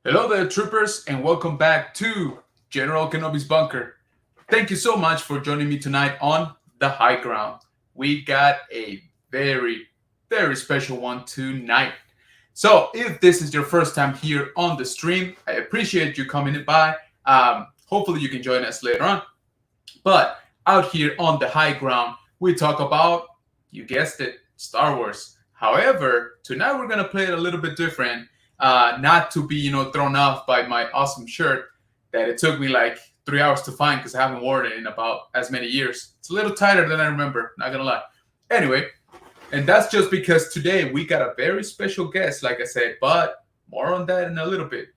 Hello there, troopers, and welcome back to General Kenobi's Bunker. Thank you so much for joining me tonight on The High Ground. We got a very special one tonight. So, if this is your first time here on the stream, I appreciate you coming by. Hopefully, you can join us later on. But out here on The High Ground, we talk about, you guessed it, Star Wars. However, tonight we're going to play it a little bit different, not to be thrown off by my awesome shirt that it took me like 3 hours to find because I haven't worn it in about as many years. It's a little tighter than I remember, not gonna lie. Anyway, and that's just because today we got a very special guest, like I said, but more on that in a little bit.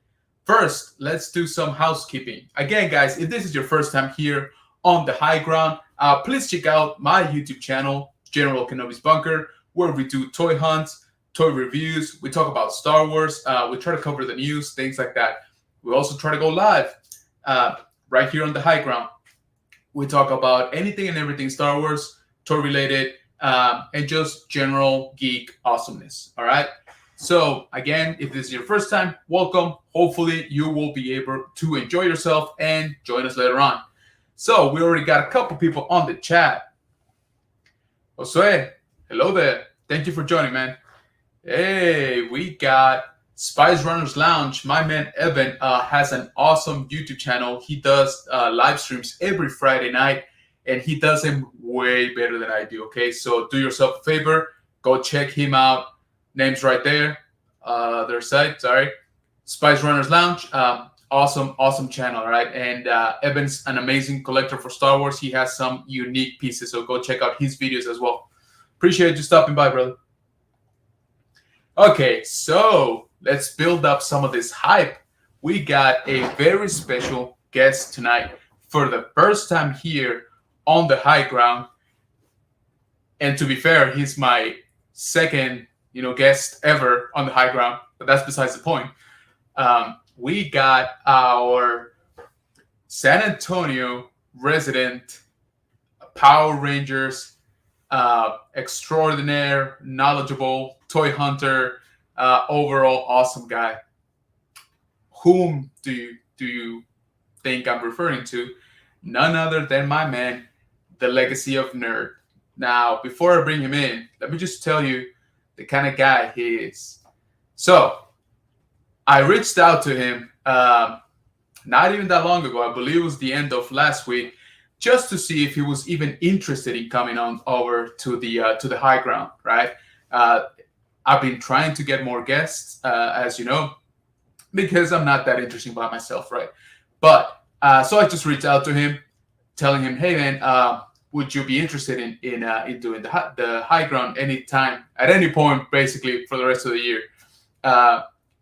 First, let's do some housekeeping. Again, guys, if this is your first time here on The High Ground, please check out my YouTube channel, General Kenobi's Bunker, where we do toy hunts, toy reviews. We talk about Star Wars. We try to cover the news, things like that. We also try to go live right here on The High Ground. We talk about anything and everything Star Wars, toy related, and just general geek awesomeness. All right. So again, if this is your first time, welcome. Hopefully you will be able to enjoy yourself and join us later on. So we already got a couple people on the chat. Josue, hello there. Thank you for joining, man. Hey, we got Spice Runners Lounge. My man Evan has an awesome YouTube channel. He does live streams every Friday night, and he does them way better than I do. Okay, so do yourself a favor, go check him out. Name's right there. Their site, sorry, Spice Runners Lounge. Awesome channel, all right? And Evan's an amazing collector for Star Wars. He has some unique pieces, so go check out his videos as well. Appreciate you stopping by, brother. Okay, so let's build up some of this hype. We got a very special guest tonight for the first time here on The High Ground. And to be fair, he's my second, guest ever on The High Ground, but that's besides the point. We got our San Antonio resident Power Rangers extraordinaire, knowledgeable, toy hunter, overall awesome guy. Whom do you think I'm referring to? None other than my man, the Legacy of Nerd. Now, before I bring him in, let me just tell you the kind of guy he is. So, I reached out to him not even that long ago. I believe it was the end of last week, just to see if he was even interested in coming on over to the High Ground. Right? I've been trying to get more guests, as you know, because I'm not that interesting by myself, right? But so I just reached out to him, telling him, "Hey, man, would you be interested in doing the High Ground anytime, at any point, basically for the rest of the year?"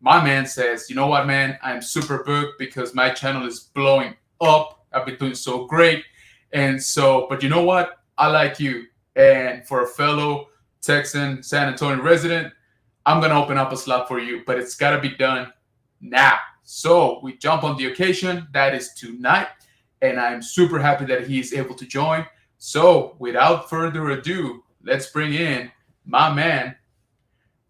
My man says, "You know what, man? I'm super booked because my channel is blowing up. I've been doing so great, and so, but you know what? I like you, and for a fellow Texan San Antonio resident, I'm gonna open up a slot for you, but it's gotta be done now." So we jump on the occasion. That is tonight, and I'm super happy that he's able to join. So without further ado, let's bring in my man,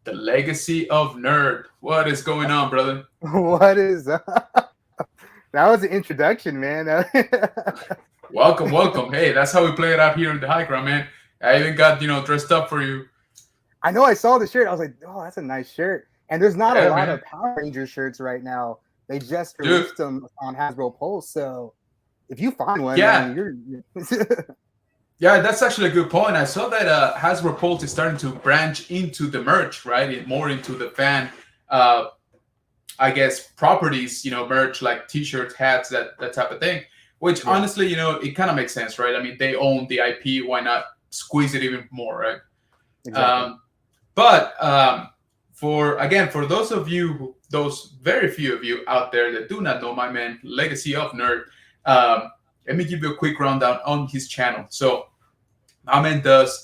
the Legacy of Nerd. What is going on, brother? What is that? That was an introduction, man. Welcome. Hey, that's how we play it out here in the High Ground, man. I even got dressed up for you. I know I saw the shirt. I was like, oh, that's a nice shirt. And there's not a lot man. of Power Ranger shirts right now. They just released them on Hasbro Pulse. So if you find one, man, you're Yeah, that's actually a good point. I saw that Hasbro Pulse is starting to branch into the merch, right? More into the fan, I guess, properties, merch like T-shirts, hats, that type of thing. Which honestly, it kind of makes sense, right? I mean, they own the IP. Why not squeeze it even more, right? Exactly. But for those very few of you out there that do not know my man, Legacy of Nerd, let me give you a quick rundown on his channel. So, my man does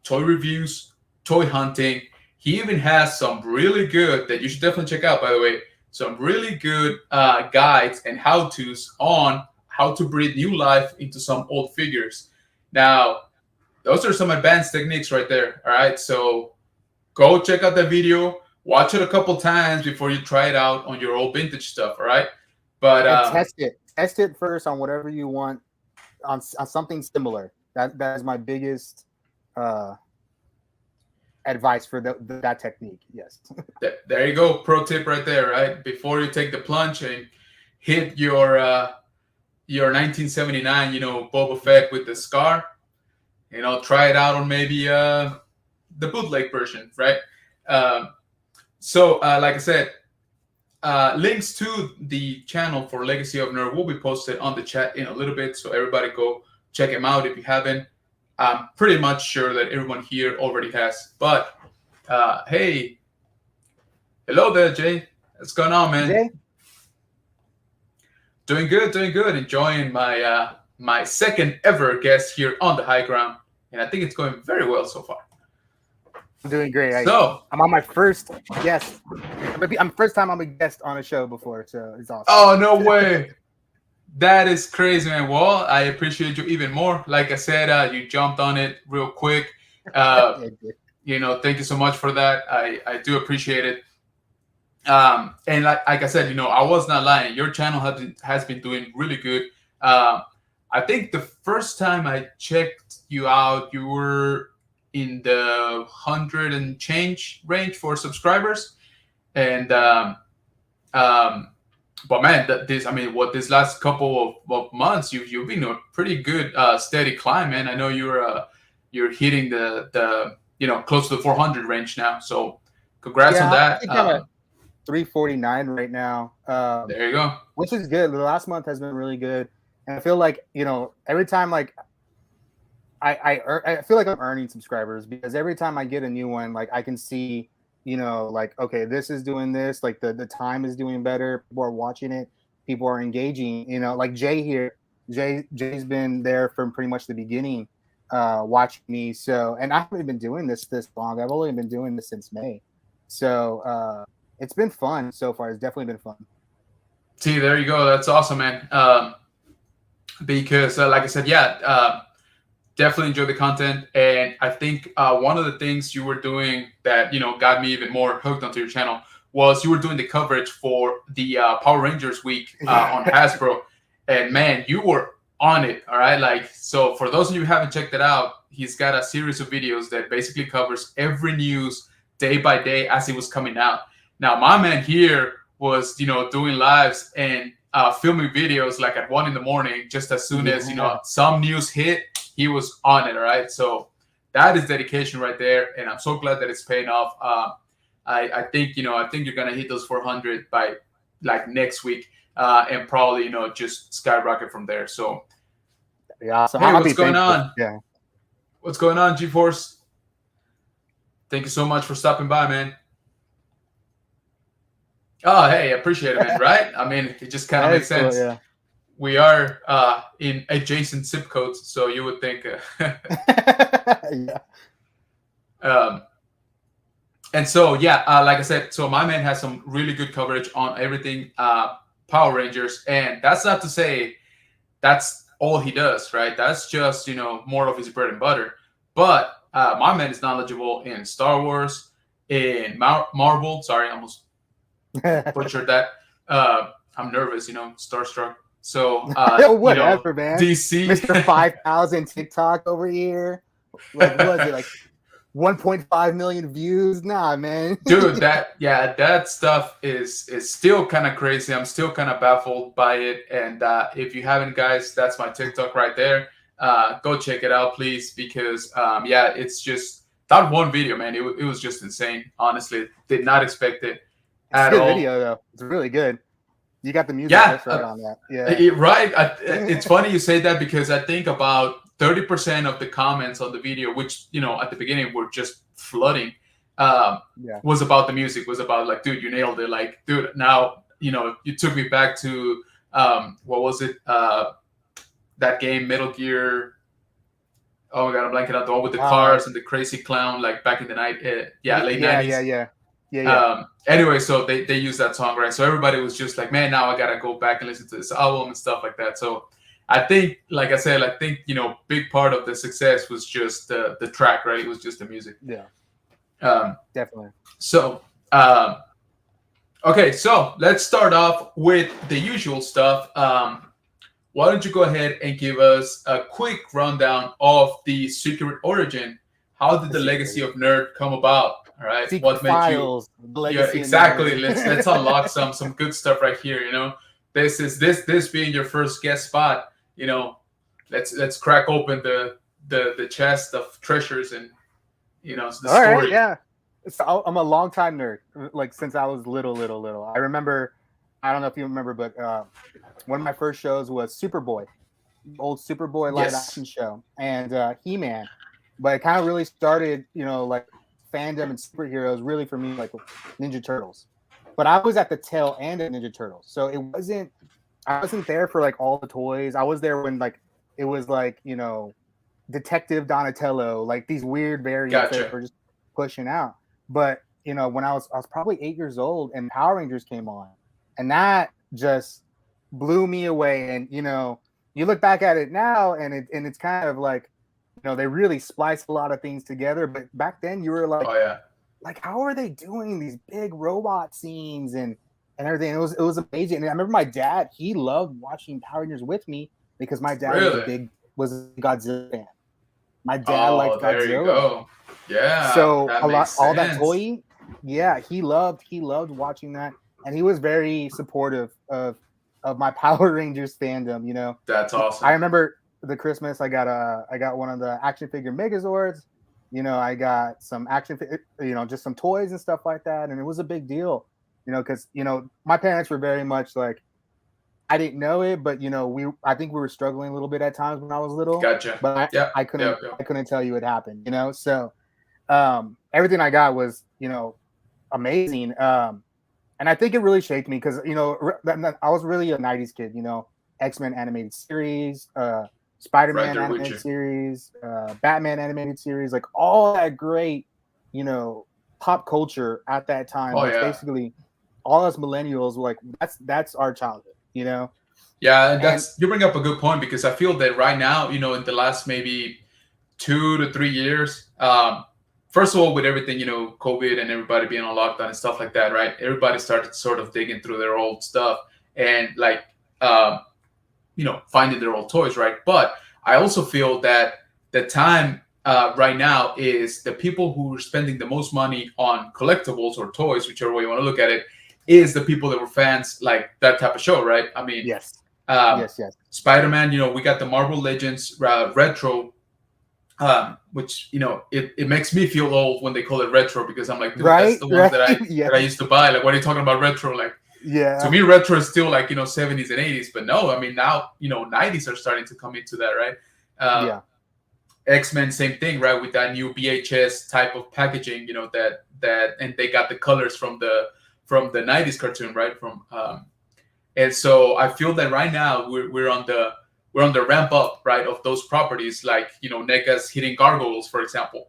toy reviews, toy hunting. He even has some really good, that you should definitely check out, by the way, some really good guides and how-tos on how to breathe new life into some old figures. Now, those are some advanced techniques right there. All right. So go check out the video watch it a couple times before you try it out on your old vintage stuff. All right, but And test it first on whatever you want on something similar. That is my biggest uh, advice for that technique. Yes. there you go, pro tip right there. Right before you take the plunge and hit your 1979, Boba Fett with the scar. Try it out on maybe the bootleg version, right? Um, like I said, links to the channel for Legacy of Nerd will be posted on the chat in a little bit, so everybody go check him out if you haven't. I'm pretty much sure that everyone here already has. But hey, hello there, Jay. What's going on, man? Jay? Doing good, doing good. Enjoying my second ever guest here on the high ground, and I think it's going very well so far. I'm doing great. So I'm on my first guest. I'm first time I'm a guest on a show before, so it's awesome. Oh, no way. That is crazy, man. Well, I appreciate you even more. Like I said, you jumped on it real quick. Thank you so much for that. I do appreciate it. And like I said, I was not lying. Your channel has been doing really good. I think the first time I checked you out, you were in the 100 and change range for subscribers, and but man, this last couple of months, you've been a pretty good steady climb, man. I know you're hitting the close to the 400 range now. So congrats on that. 349 right now. There you go. Which is good. The last month has been really good, and I feel like every time like I feel like I'm earning subscribers because every time I get a new one, like I can see. Like, okay, this is doing this, like the time is doing better. People are watching it. People are engaging, like Jay here. Jay's been there from pretty much the beginning, watching me. So, and I haven't been doing this long. I've only been doing this since May. So, it's been fun so far. It's definitely been fun. See, there you go. That's awesome, man. Because like I said, definitely enjoy the content, and I think one of the things you were doing that got me even more hooked onto your channel was you were doing the coverage for the Power Rangers week on Hasbro, and man, you were on it. All right, like, so for those of you who haven't checked it out, he's got a series of videos that basically covers every news day by day as it was coming out. Now, my man here was doing lives and filming videos like at 1 a.m, just as soon as some news hit. He was on it, all right? So that is dedication right there, and I'm so glad that it's paying off. I think you're gonna hit those 400 by like next week, and probably just skyrocket from there. So yeah, awesome. Hey, what's going on? Yeah, what's going on, G-Force? Thank you so much for stopping by, man. Oh, hey, appreciate it, man. Right? I mean, it just kind of makes sense. Cool, yeah. We are in adjacent zip codes, so you would think. Yeah. And so, like I said, so my man has some really good coverage on everything Power Rangers, and that's not to say that's all he does, right? That's just more of his bread and butter. But my man is knowledgeable in Star Wars, in Marvel. Sorry, I almost butchered that. I'm nervous, starstruck. So whatever, man. DC, Mr. 5,000 TikTok over here. Like, what is it, like 1.5 million views? Nah, man. Dude, that stuff is still kind of crazy. I'm still kind of baffled by it. And if you haven't, guys, that's my TikTok right there. Go check it out, please, because it's just that one video, man. It was just insane. Honestly, did not expect it at all. It's a good video, though. It's really good. You got the music right on that. Yeah. Right. It's funny you say that because I think about 30% of the comments on the video, which, at the beginning were just flooding, was about the music, was about like, dude, you nailed it. Like, dude, now, you took me back to, what was it? That game, Metal Gear. Oh my God, I'm blanking out. The one with the cars and the crazy clown, like back in the night. Late 90s. Yeah. Anyway, so they used that song, right? So everybody was just like, man, now I gotta go back and listen to this album and stuff like that. So I think, like I said, big part of the success was just the track, right? It was just the music. Yeah. Definitely. So Um, okay, so let's start off with the usual stuff. Why don't you go ahead and give us a quick rundown of the secret origin? How did The the secret legacy origin. of nerd come about? All right, Secret what made you? files, the Yeah, legacy of exactly. nerd. Let's unlock some good stuff right here. This is this being your first guest spot. You know, let's crack open the chest of treasures and the All right, story. yeah. So I'm a long time nerd, like since I was little. I remember, I don't know if you remember, but one of my first shows was Superboy, the old Superboy live action Yes, show, and He-Man. But it kind of really started, like fandom and superheroes really for me, like Ninja Turtles. But I was at the tail end of Ninja Turtles, so I wasn't there for like all the toys. I was there when like it was like Detective Donatello, like these weird variants that gotcha. were just pushing out. But when I was probably 8 years old and Power Rangers came on, and that just blew me away. And you look back at it now, and it's kind of like they really spliced a lot of things together. But back then, you were Oh yeah, like, how are they doing these big robot scenes and everything? It was amazing. And I remember my dad, he loved watching Power Rangers with me because my dad really? was a Godzilla fan. My dad Oh, liked there you Godzilla. go. Yeah, So that makes all that sense. toy, yeah, he loved watching that, and he was very supportive of my Power Rangers fandom. That's I awesome. remember the Christmas I got one of the action figure Megazords. I got some just some toys and stuff like that, and it was a big deal. Because my parents were very much like, I didn't know it, but I think we were struggling a little bit at times when I was little, Gotcha. but Yep. I Yep. couldn't Yep. I couldn't tell you it happened. So everything I got was amazing. And I think it really shaped me because I was really a '90s kid. X-Men animated series, Right Spider-Man there with animated you. series, Batman animated series, like all that great you know pop culture at that time, Oh which yeah. basically all us millennials were like, that's our childhood. Yeah, and And that's you bring up a good point because I feel that right now, in the last maybe 2 to 3 years, first of all, with everything, COVID and everybody being on lockdown and stuff like that, right? Everybody started sort of digging through their old stuff and like, um, finding their old toys, right? But I also feel that the time right now is the people who are spending the most money on collectibles or toys, whichever way you want to look at it, is the people that were fans like that type of show, right? I mean, yes, um, yes, Spider-Man, we got the Marvel Legends retro, which it makes me feel old when they call it retro because I'm like, dude, that's right, the ones right, that I used yes, to buy. Like, what are you talking about retro? Like, to yeah, me, retro is still like 70s and 80s, but no, I mean now 90s are starting to come into that, right? Uh, yeah, X-Men, same thing, right? With that new VHS type of packaging, that and they got the colors from the 90s cartoon, right? And so I feel that right now we're on the ramp up, right, of those properties like NECA's Hitting Gargoyles, for example.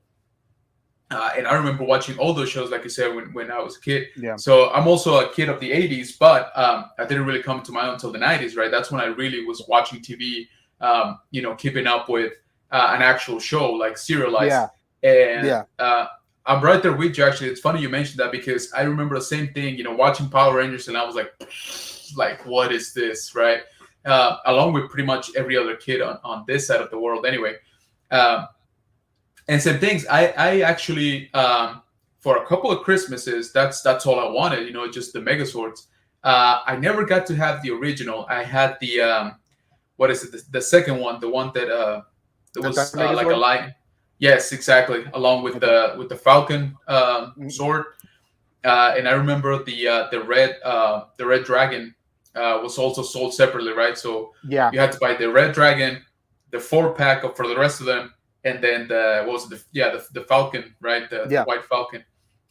And I remember watching all those shows, like you said, when I was a kid. yeah, So I'm also a kid of the 80s, but I didn't really come to my own until the 90s, right? That's when I really was watching TV, keeping up with an actual show like serialized. yeah, And yeah, I'm right there with you, actually. It's funny you mentioned that because I remember the same thing, watching Power Rangers, and I was like, what is this, right? Along with pretty much every other kid on this side of the world, anyway. Um, and same things. I actually for a couple of Christmases, that's all I wanted. Just the Megazords. I never got to have the original. I had the what is it? The second one, the one that the was Thunder like a Megazord. lion. Yes, exactly. Along with Okay. the Falcon Mm, sword. And I remember the red dragon was also sold separately, right? So yeah, you had to buy the red dragon, the 4 pack for the rest of them, and then the what was it? The falcon, right? The yeah, white falcon,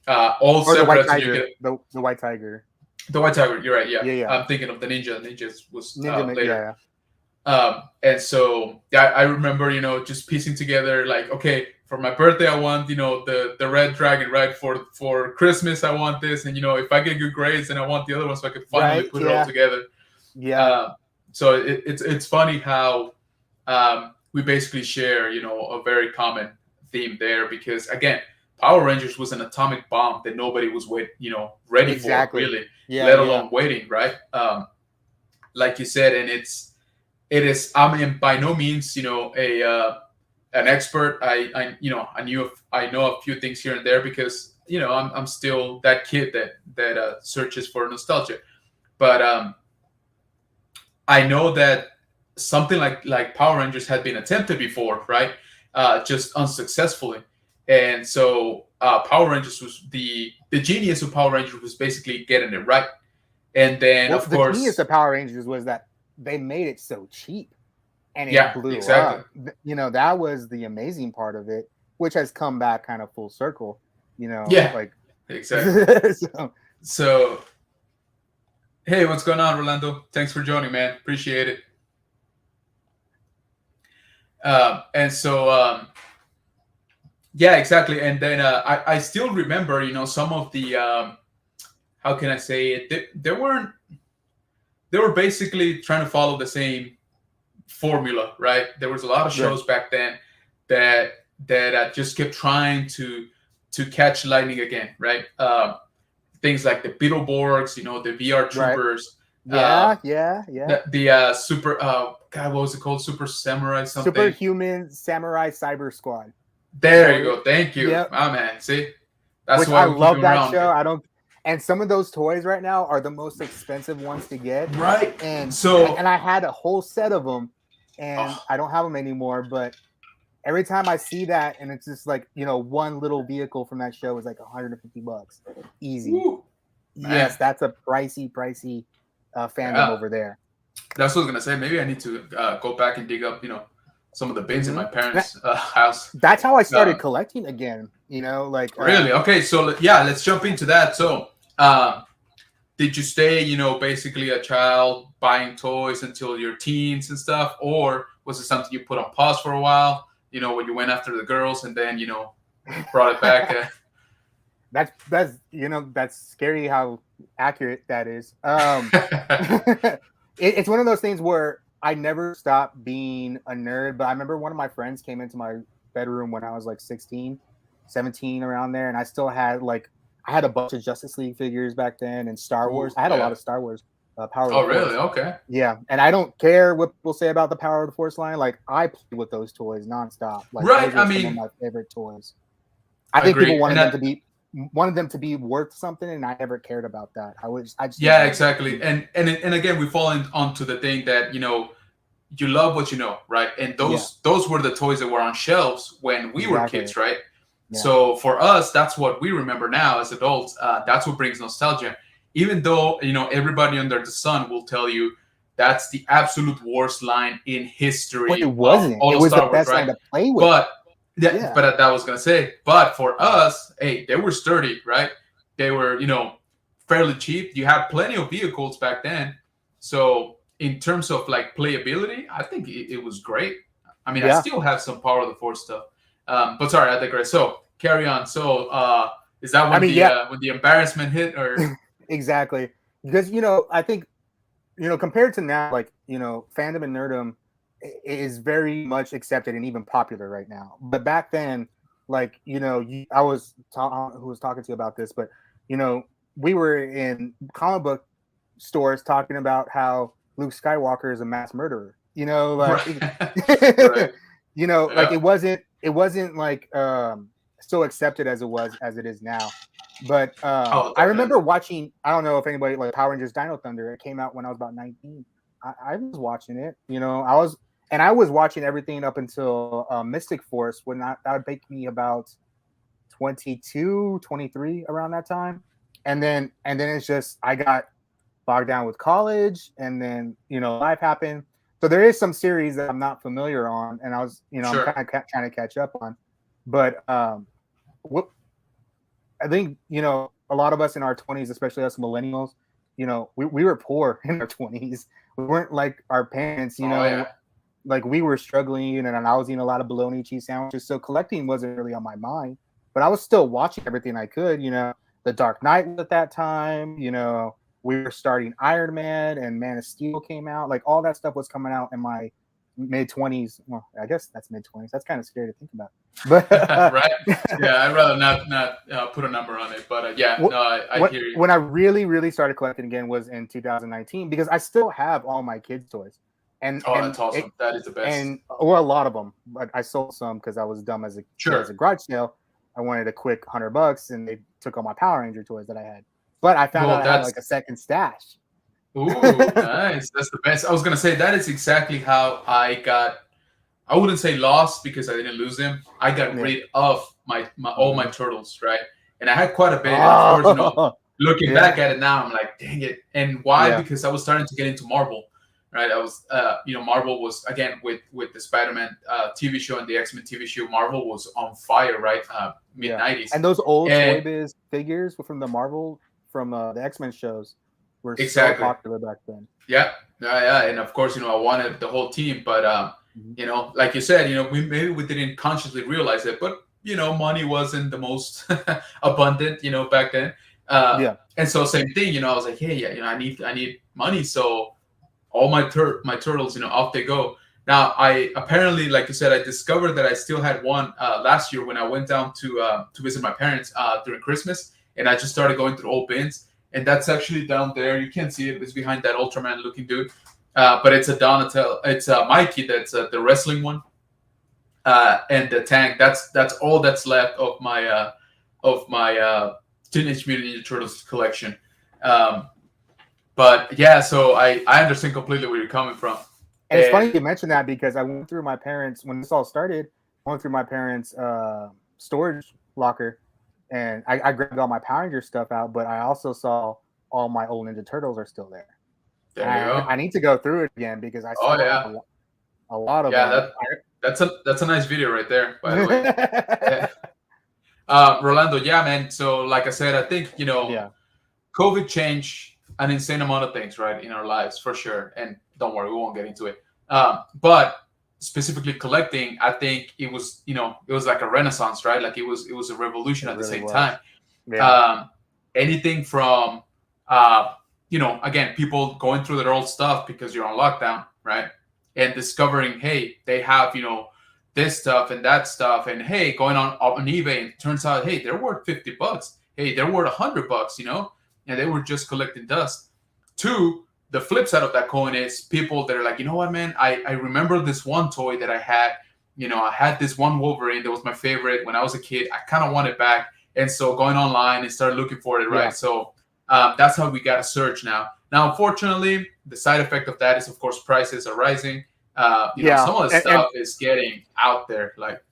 all or the white separate. So you tiger, get the white tiger. the white tiger. You're right. Yeah, Yeah, yeah, I'm thinking of the ninja. Ninjas was later. yeah, And so yeah, I remember, just piecing together like, okay, for my birthday I want, the red dragon, right? For Christmas I want this, and if I get good grades, then I want the other one, so I could finally right, put it all yeah, together. yeah, Um, so it's funny how we basically share, a very common theme there because again, Power Rangers was an atomic bomb that nobody was ready for, Exactly. really, Yeah, let yeah. alone waiting, right? Like you said, and it is. I mean, by no means, a an expert. I know a few things here and there because I'm still that kid that searches for nostalgia. But I know that something like Power Rangers had been attempted before, right? Just unsuccessfully. And so Power Rangers was the genius of Power Rangers was basically getting it right. And then Well, of the genius course, of Power Rangers was that they made it so cheap and it yeah, blew exactly. up. That was the amazing part of it, which has come back kind of full circle. Yeah, Like exactly. so, So hey, what's going on, Rolando? Thanks for joining, man. Appreciate it. And so yeah, exactly. And then I still remember, some of the how can I say it? They weren't. They were basically trying to follow the same formula, right? There was a lot of right, shows back then that just kept trying to catch lightning again, right? Things like the Beetleborgs, the VR right. Troopers, uh, Yeah. the super God, what was it called? Super Samurai something. Superhuman Samurai Cyber Squad. There you So go. Thank you, yep, my man. See, that's which why I we keep love him that around show. here, I don't, and some of those toys right now are the most expensive ones to get, right? and So, I had a whole set of them, and oh, I don't have them anymore. But every time I see that, and it's just like one little vehicle from that show is like $150, easy. woo, man, Yes, that's a pricey fandom yeah. over there. That's what I was gonna say. Maybe I need to go back and dig up, some of the bins in Hmm my parents' house. That's how I Uh, started collecting again. Like really? Okay, so yeah, let's jump into that. So, did you stay, basically a child buying toys until your teens and stuff, or was it something you put on pause for a while? When you went after the girls and then brought it back. that's scary how accurate that is. It's one of those things where I never stopped being a nerd, but I remember one of my friends came into my bedroom when I was like 16, 17 around there, and I still had like I had a bunch of Justice League figures back then and Star Wars. Ooh, I had a lot yeah. of Star Wars, Power of the Oh, really? Force. Okay. Yeah, and I don't care what people say about the Power of the Force line. Like I play with those toys nonstop. Like Right. those I are some of mean, my favorite toys. I think people agree. And wanted them to be worth something, and I never cared about that. I just yeah, enjoyed it. exactly. And again, we fall onto the thing that you love what you know, right? And Yeah, those were the toys that were on shelves when we were exactly. kids, right? Yeah, So for us, that's what we remember now as adults. That's what brings nostalgia. Even though everybody under the sun will tell you that's the absolute worst line in but it history of wasn't. all It of was the Star Wars, best right? line to play with. But yeah, Yeah, but that was gonna say. But for us, hey, they were sturdy, right? They were fairly cheap. You had plenty of vehicles back then, so in terms of like playability, I think it was great. I mean, I yeah. still have some Power of the Force stuff, but sorry, I digress. So carry on. So is that I mean, yeah, when the embarrassment hit, or exactly. Because I think compared to now, like fandom and nerdom is very much accepted and even popular right now. But back then, like I was who was talking to you about this, but you know, we were in comic book stores talking about how Luke Skywalker is a mass murderer. right, Like right, like yeah, it wasn't like so accepted as it is now. But oh, I definitely, remember watching. I don't know if anybody like Power Rangers Dino Thunder. It came out when I was about 19. I was watching it. I was watching everything up until Mystic Force. That would take me about 22, 23 around that time, and then it's just I got bogged down with college, and then life happened. So there is some series that I'm not familiar on, and I'm sure, kind of trying to catch up on. But what I think a lot of us in our 20s, especially us millennials, we were poor in our 20s. We weren't like our parents, oh yeah, like we were struggling, and I was eating a lot of bologna cheese sandwiches. So collecting wasn't really on my mind, but I was still watching everything I could. The Dark Knight was at that time. We were starting Iron Man, and Man of Steel came out. Like all that stuff was coming out in my mid-20s. Well, I guess that's mid-20s. That's kind of scary to think about. But Right? Yeah, I'd rather not put a number on it, but yeah, no, I hear you. when I really started collecting again was in 2019 because I still have all my kids' toys, and Oh, and that's it, awesome. That is the best. and well, a lot of them. But I sold some because I was dumb as a kid as a Sure. garage sale. I wanted a quick $100, and they took all my Power Ranger toys that I had. But I found Well, out I had that's like a second stash. ooh, nice. That's the best. I was gonna say that is exactly how I got. I wouldn't say lost because I didn't lose them. I got Yeah. rid of my all my Mhm. turtles, right? And I had quite a bit. And of course, Oh, looking yeah, back at it now, I'm like, dang it. And why? yeah, Because I was starting to get into Marvel, right? I was, Marvel was again with the Spider-Man TV show and the X-Men TV show. Marvel was on fire, right? Mid yeah. '90s, And those old Toy and Biz figures from the Marvel from the X-Men shows were so exactly. popular back then. Yeah, yeah, and of course, I wanted the whole team, but Mhm. like you said, we didn't consciously realize it, but money wasn't the most abundant, back then. Yeah. And so same thing, I was like, hey, yeah, I need money, so all my turtles, off they go. Now, I apparently, like you said, I discovered that I still had one last year when I went down to visit my parents during Christmas, and I just started going through old bins, and that's actually down there. You can't see it; it's behind that Ultraman looking dude. But it's a Donatello, it's a Mikey, that's the wrestling one, and the tank. That's all that's left of my Teenage Mutant Ninja Turtles collection. Um, but yeah, so I understand completely where you're coming from. And it's funny And you mentioned that because I went through my parents when this all started. I went through my parents' storage locker, and I grabbed all my Power Ranger stuff out. But I also saw all my old Ninja Turtles are still there, and there you go. I need to go through it again because I Oh still have yeah, a lot of yeah. them. That's a nice video right there, by the way. Yeah. Rolando, yeah, man. So like I said, I think Yeah, COVID changed an insane amount of things, right, in our lives for sure. And don't worry, we won't get into it. But specifically collecting, I think it was like a renaissance, right? Like it was a revolution it at the really same time. was. Yeah, Um, Anything from uh, again, people going through their old stuff because you're on lockdown, right? And discovering, hey, they have this stuff and that stuff, and hey, going on eBay, and it turns out, hey, they're worth $50. Hey, they're worth $100, and they were just collecting dust. Two, the flip side of that coin is people that are like, you know what, man, I remember this one toy that I had. I had this one Wolverine that was my favorite when I was a kid. I kind of want it back. And so going online and started looking for it, yeah, right? So that's how we got a search now. Now, unfortunately, the side effect of that is, of course, prices are rising. yeah. Some of the stuff is getting out there. Like,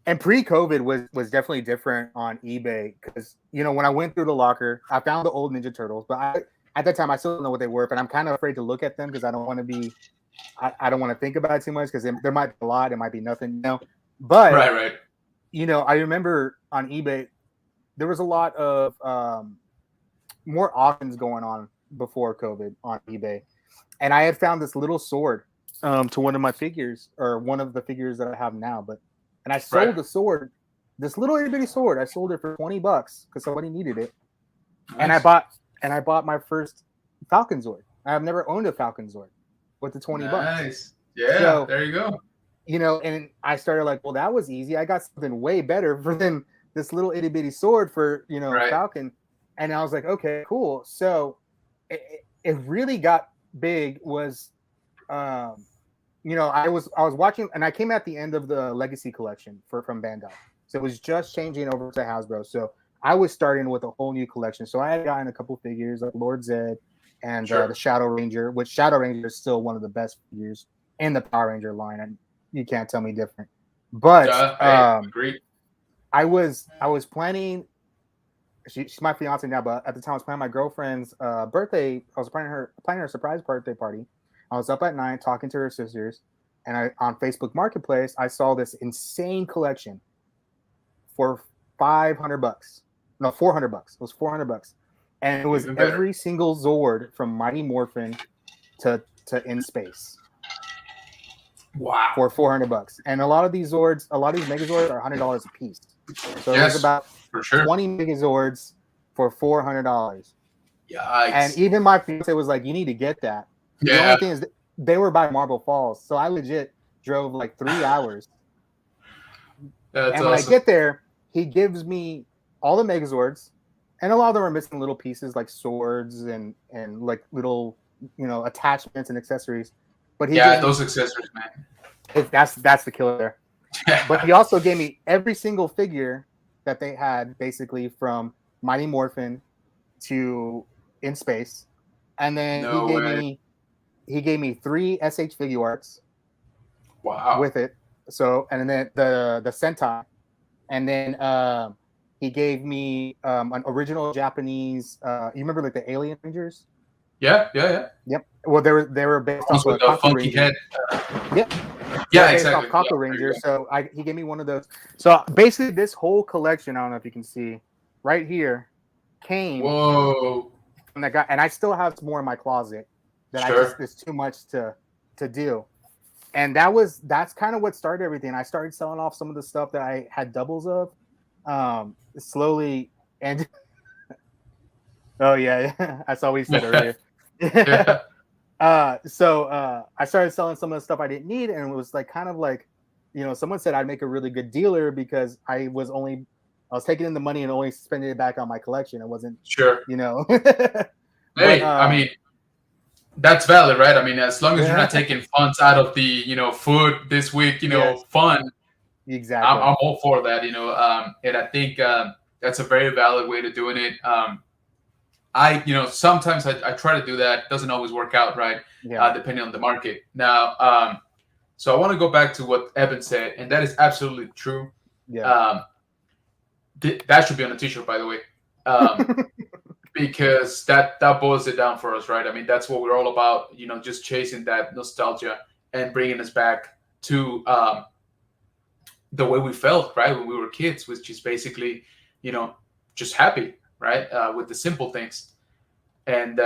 And pre-COVID was definitely different on eBay because when I went through the locker, I found the old Ninja Turtles, but at that time I still don't know what they were, but I'm kind of afraid to look at them because I don't want to be, I don't want to think about it too much because there might be a lot, it might be nothing. But right, right, I remember on eBay there was a lot of more auctions going on before COVID on eBay, and I had found this little sword to one of my figures or one of the figures that I have now, and I right. sold the sword, this little itty bitty sword. I sold it for $20 because somebody needed it, and I Nice, bought my first Falcon Zord. I've never owned a Falcon Zord with the $20. nice. Yeah, So there you go. and I started like, well, that was easy. I got something way better for than this little itty bitty sword for Right. Falcon, and I was like, okay, cool. So it really got big. Was um, I was watching, and I came at the end of the Legacy collection from Bandai, so it was just changing over to Hasbro. So I was starting with a whole new collection. So I had gotten a couple figures like Lord Zed and the Sure. Shadow Ranger, which Shadow Ranger is still one of the best figures in the Power Ranger line, and you can't tell me different. But Hey, agreed. I was planning. She's my fiance now, but at the time I was planning my girlfriend's birthday. I was planning her surprise birthday party. I was up at night talking to her sisters, and on Facebook Marketplace I saw this insane collection for $500. No, $400. It was $400, and it was Even better. every single Zord from Mighty Morphin to In Space Wow. for $400. And a lot of these Megazords are $100 a piece. So it was Yes, about for sure. 20 Megazords for $400. And Yikes. even my fiance was like, "You need to get that." The only Yeah. thing is they were by Marble Falls, so I legit drove like 3 hours. That's And when I awesome. get there, he gives me all the Megazords, and a lot of them are missing little pieces like swords and like little attachments and accessories. But he Yeah, gives those me accessories, man. that's the killer there. But Yeah. he also gave me every single figure that they had, basically from Mighty Morphin to In Space, and then No way. he gave me three SH figure arts Wow. with it. So and then the Sentai, and then he gave me an original Japanese. You remember like the Alien Rangers? Yeah, yeah, yeah. Yep. Well, they were based Ones off with of the Kaku funky head. Rangers. Yep. They're Yeah, based off exactly. Yeah, Kaku there you Rangers. go. So he gave me one of those. So basically, this whole collection, I don't know if you can see right here, came Whoa. from that guy, and I still have some more in my closet that I just Sure. it's too much to do. And that's kind of what started everything. I started selling off some of the stuff that I had doubles of, slowly. And oh yeah, I saw what he said earlier. Yeah. So I started selling some of the stuff I didn't need, and it was like kind of like, someone said I'd make a really good dealer because I was taking in the money and only spending it back on my collection. It wasn't, Sure. you know, but Hey, I mean, that's valid, right? I mean, as long as you're yeah, not taking funds out of the, food this week, yes, fun, exactly, I'm all for that, and I think that's a very valid way to doing it. Sometimes I try to do that. Doesn't always work out, right? yeah, Depending on the market. Now, so I want to go back to what Evan said, and that is absolutely true. yeah, Um, that should be on a t-shirt, by the way, because that boils it down for us, right? I mean, that's what we're all about. Just chasing that nostalgia and bringing us back to the way we felt, right, when we were kids, which is basically, you know, just happy, right, with the simple things. And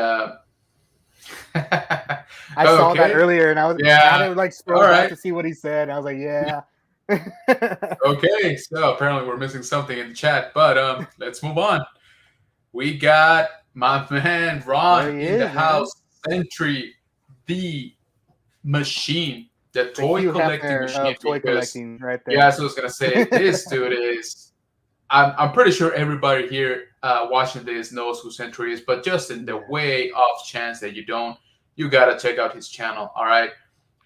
I saw that okay, earlier, and I had yeah, to like all scroll back right, to see what he said. And I was like, yeah, okay. So apparently we're missing something in the chat, but let's move on. We got my man there Ron he in the is, man. house. Sentry, the machine, the The toy Hugh collecting Hefner machine. of toy Because collecting, right yeah, there. so I was gonna say this dude is. I'm pretty sure everybody here watching this knows who Sentry is, but just in the Yeah, way off chance that you don't, you gotta check out his channel. All right,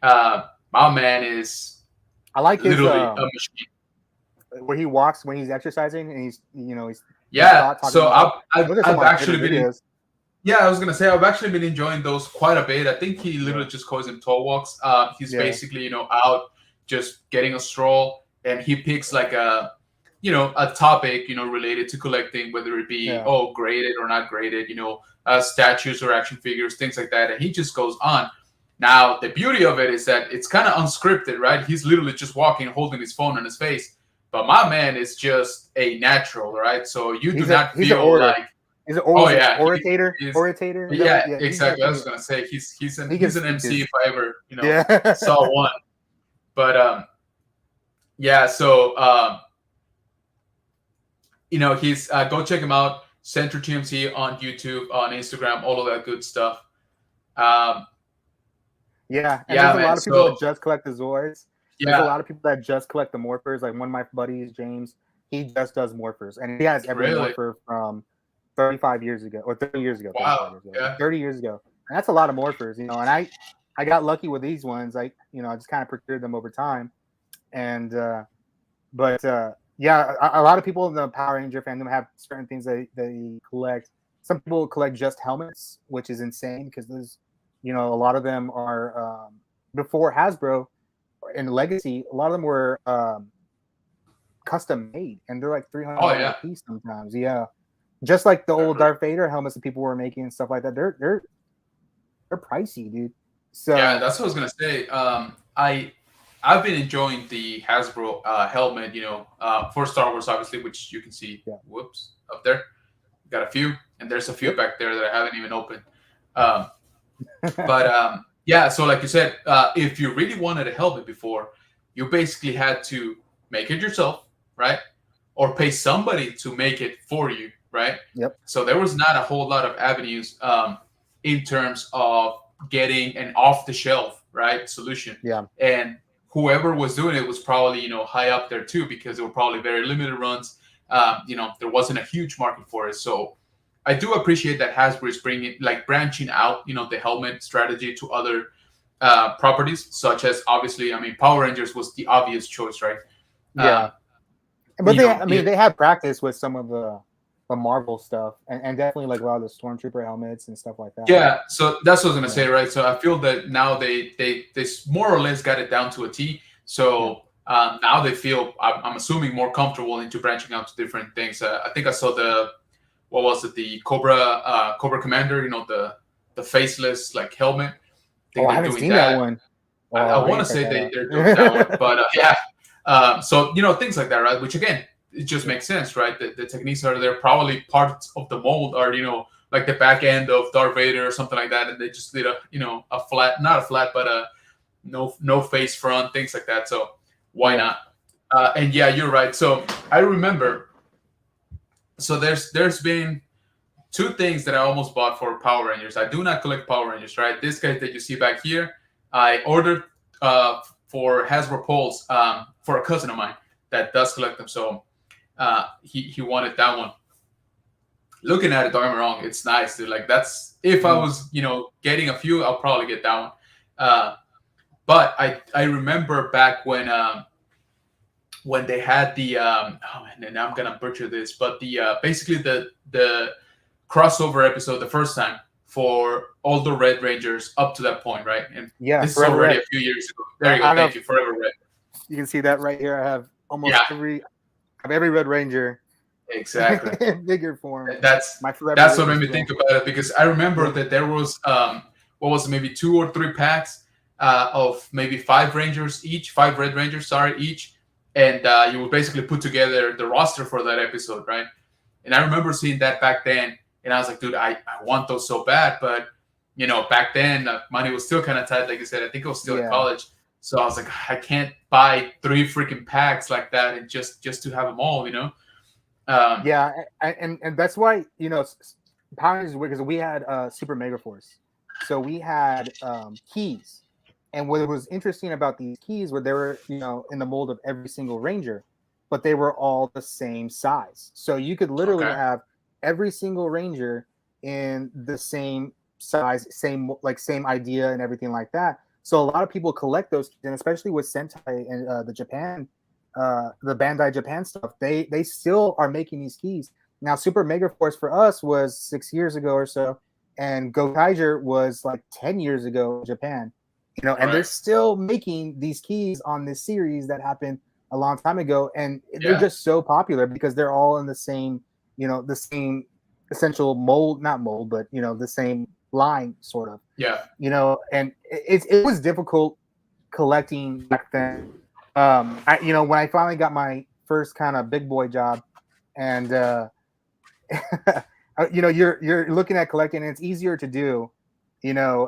my man is I like his literally a machine. where he walks when he's exercising, and he's Yeah, talking so about. I've, Those are some I've of my favorite actually been videos. yeah, I was gonna say I've actually been enjoying those quite a bit. I think he Yeah, literally just calls them toe walks. He's yeah, basically out just getting a stroll, and he picks like a topic related to collecting, whether it be yeah. graded or not graded, statues or action figures, things like that, and he just goes on. Now the beauty of it is that it's kind of unscripted, right? He's literally just walking, holding his phone on his face. But my man is just a natural, right? So you do not He's an feel orator. like Or oh was it yeah, orator? he's Orator? Is that what? yeah, Yeah, he's exactly. I was definitely. gonna say he's an He can he's an speak MC his. if I ever Yeah. saw one. But yeah, so he's go check him out. Center TMC on YouTube, on Instagram, all of that good stuff. Um, Yeah, and yeah, there's a man. lot of people So that just collect the Zords. There's a yeah, lot of people that just collect the Morphers. Like one of my buddies, James, he just does Morphers, and he has every really, Morpher from 35 years ago, or 30 years ago, wow. 35 years ago, Yeah, 30 years ago, and that's a lot of Morphers, And I got lucky with these ones. I just kind of procured them over time, and but yeah, a lot of people in the Power Ranger fandom have certain things they collect. Some people collect just helmets, which is insane because a lot of them are before Hasbro and Legacy. A lot of them were custom made, and they're like oh $300 yeah, a piece sometimes. Yeah, just like the old agree. Darth Vader helmets that people were making and stuff like that. They're pricey, dude. Yeah. So That's what I was gonna say. I've been enjoying the Hasbro helmet, for Star Wars, obviously, which you can see. yeah, Whoops, up there. Got a few, and there's a few yep, back there that I haven't even opened. Um, but yeah, so like you said, if you really wanted a helmet before, you basically had to make it yourself, right? Or pay somebody to make it for you, right? yep, So there was not a whole lot of avenues in terms of getting an off the shelf, right, solution. yeah, And whoever was doing it was probably high up there too, because there were probably very limited runs. There wasn't a huge market for it, so I do appreciate that Hasbro is bringing, like, branching out, the helmet strategy to other properties, such as, obviously, I mean, Power Rangers was the obvious choice, right? Yeah, Um, but you they, know, I mean, it, they had practice with some of the Marvel stuff, and definitely like a lot of the Stormtrooper helmets and stuff like that. yeah. So that's what I was gonna Yeah, say, right? So I feel that now they more or less got it down to a T. yeah. So now they feel, I'm assuming, more comfortable into branching out to different things. I think I saw the, what was it, the Cobra Commander, the faceless, like, helmet. I Oh, think I they're haven't doing seen that that. one. I Oh, I want need to to check say they're doing that one, that out. but yeah. So things like that, right? Which, again, it just Yeah, makes sense, right? The techniques are there. Probably parts of the mold are, like the back end of Darth Vader or something like that, and they just did a flat, not a flat, but a no face front, things like that. So why yeah. not? And yeah, you're right. So I remember. So there's been two things that I almost bought for Power Rangers. I do not collect Power Rangers, right? This guy that you see back here, I ordered for Hasbro Pulse, for a cousin of mine that does collect them. So he wanted that one. Looking at it, don't get me wrong, it's nice, dude. Like, that's, if I Mhm. was getting a few, I'll probably get that one. Uh, but I remember back when they had the oh man, and I'm gonna butcher this, but the basically the crossover episode the first time for all the Red Rangers up to that point, right? And Yeah, this is Forever already Red. a few years ago. There Yeah, you I go. don't know Thank if you. Forever Red. you can see that right here. I have Yeah, I have every Red Ranger exactly. in figure form. That's My Forever that's what Red made as me well. think about it, because I remember Yeah, that there was what was it, maybe 2 or 3 packs of maybe 5 Rangers each, 5 Red Rangers, sorry, each, and you would basically put together the roster for that episode, right? And I remember seeing that back then, and I was like, dude, I want those so bad, but back then, money was still kind of tight. Like I said, I think I was still in yeah, college, so I was like, I can't buy 3 freaking packs like that and just to have them all. Um, yeah, and that's why Power Rangers is weird because we had Super Mega Force, so we had keys, and what was interesting about these keys were they were in the mold of every single Ranger, but they were all the same size, so you could literally okay, have every single Ranger in the same size, same idea and everything like that. So a lot of people collect those, and especially with Sentai and the Bandai Japan stuff, they still are making these keys. Now, Super Mega Force for us was 6 years ago or so, and Go Kaiser was like 10 years ago in Japan. And they're right, still making these keys on this series that happened a long time ago, and they're yeah, just so popular because they're all in the same essential mold, not mold, but the same line, sort of. yeah, And it was difficult collecting back then. When I finally got my first kind of big boy job, and you're looking at collecting, and it's easier to do. You know,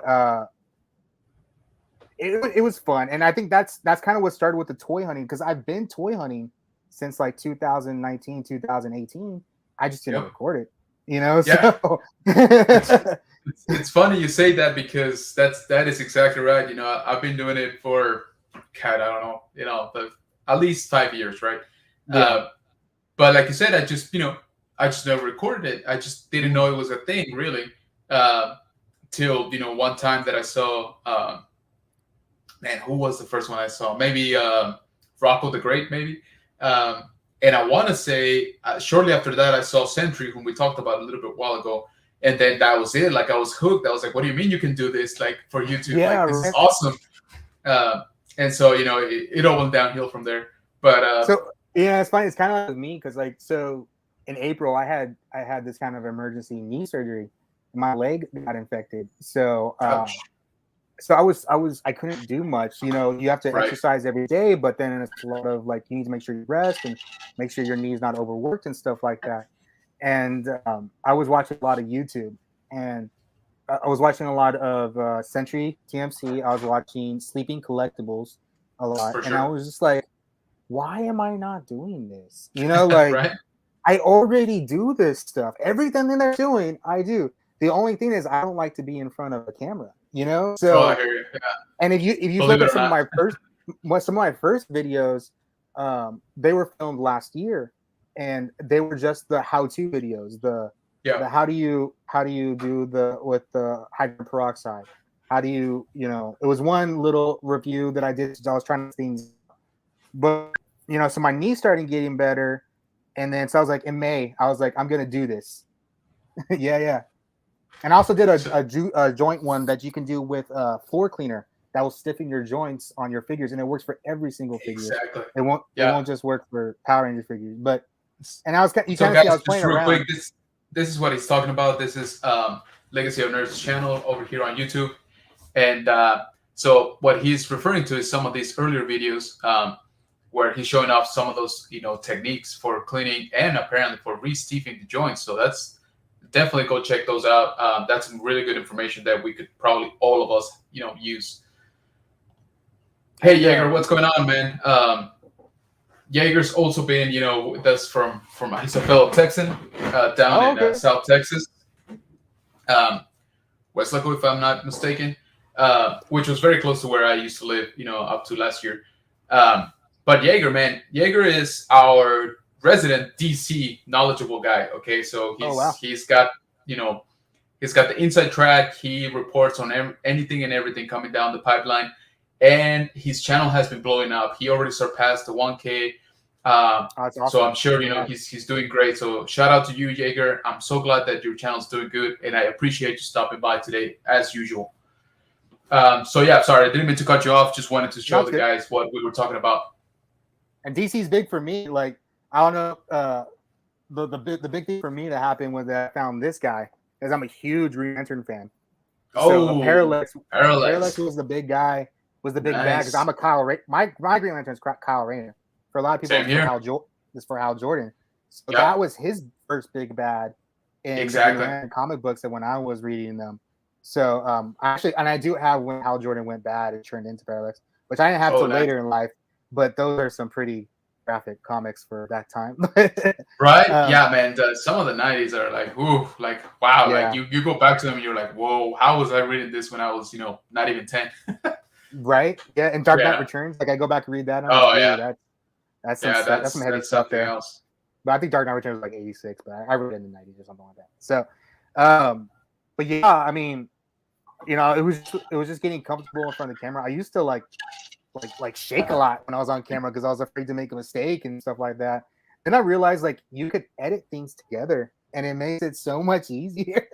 it was fun, and I think that's kind of what started with the toy hunting, because I've been toy hunting since like 2019, 2018. I just didn't yep, record it. yeah. So It's, it's funny you say that, because that is exactly right. I've been doing it for, God, I don't know, at least 5 years, right? yeah. Uh, but like you said, I just never recorded it. I just didn't Mhm. know it was a thing, really, uh, till one time that I saw. Man, who was the first one I saw? Maybe Rocco the Great, maybe. Um, and I want to say shortly after that, I saw Sentry, whom we talked about a little bit while ago. And then that was it. Like, I was hooked. I was like, "What do you mean you can do this? Like, for YouTube? Yeah, Like, this is right. awesome!" And so it all went downhill from there. But So yeah, it's funny. It's kind of like with me because in April I had this kind of emergency knee surgery. My leg got infected, ouch, so I couldn't do much. You have to right? exercise every day, but then it's a lot of like you need to make sure you rest and make sure your knee's not overworked and stuff like that. And I was watching a lot of YouTube, and I was watching a lot of Century TMC. I was watching Sleeping Collectibles a lot, For and I sure, was just like, why am I not doing this? Like right? I already do this stuff. Everything that they're doing, I do. The only thing is I don't like to be in front of a camera. Oh, I So hear you. Yeah, and if you've believe looked it at or some of not. some of my first videos, they were filmed last year, and they were just the how-to videos. Yeah, The how do you do the with the hydrogen peroxide? How do it was one little review that I did. I was trying to things out, but so my knee started getting better, and then so I was like in May, I was like, I'm gonna do this. Yeah, yeah. And I also did so, a joint one that you can do with a floor cleaner that will stiffen your joints on your figures, and it works for every single figure. exactly. It Yeah. won't just work for Power Ranger figures. But and I was you So kind of see I guys, was just playing real quick, around. this is what he's talking about. This is Legacy of Nerds channel over here on YouTube, and so what he's referring to is some of these earlier videos where he's showing off some of those techniques for cleaning and apparently for re-steeping the joints. So that's definitely go check those out. That's some really good information that we could probably all of us use. Hey And Jaeger, what's going on, man? Jaeger's also been, with us from he's a fellow Texan down oh, in okay. South Texas, Westlake, if I'm not mistaken, which was very close to where I used to live, up to last year. Um, but Jaeger, man, Jaeger is our resident DC knowledgeable guy. Okay, so Oh he's wow. he's got you know he's got the inside track. He reports on anything and everything coming down the pipeline, and his channel has been blowing up. He already surpassed the 1K. Oh, that's So awesome. I'm sure Congrats. he's doing great. So shout out to you, Jaeger. I'm so glad that your channel's doing good, and I appreciate you stopping by today as usual. So yeah, sorry, I didn't mean to cut you off. Just wanted to No, show it's the good. guys what we were talking about. And DC's big for me. Like I don't know. The big thing for me that happened was that I found this guy because I'm a huge Green Lantern fan. So Oh, Parallax Parallax, was the big guy, was the big bad because I'm nice. a my Green Lantern's Kyle Rayner. For a lot of people, Same here. It's for Hal Jordan. So Yep, that was his first big bad in the Green exactly. Lantern comic books that when I was reading them. So actually, and I do have when Hal Jordan went bad, it turned into Parallax, which I didn't have Oh, till nice. later in life. But those are some pretty graphic comics for that time. Right? um, Yeah, man. Some of the '90s are like, ooh, like wow. Like yeah, you go back to them, and you're like, whoa, how was I reading this when I was, not even 10? right, yeah. And Dark Knight Yeah. Returns, like I go back and read that, and I'm like, Oh yeah. ooh, that's some Yeah. stuff. That's some heavy That's stuff something there. else. But I think Dark Knight Returns was like 86, but I read it in the 90s or something like that. So, but yeah, I mean, it was just getting comfortable in front of the camera. I used to like shake a lot when I was on camera because I was afraid to make a mistake and stuff like that. Then I realized like you could edit things together and it makes it so much easier,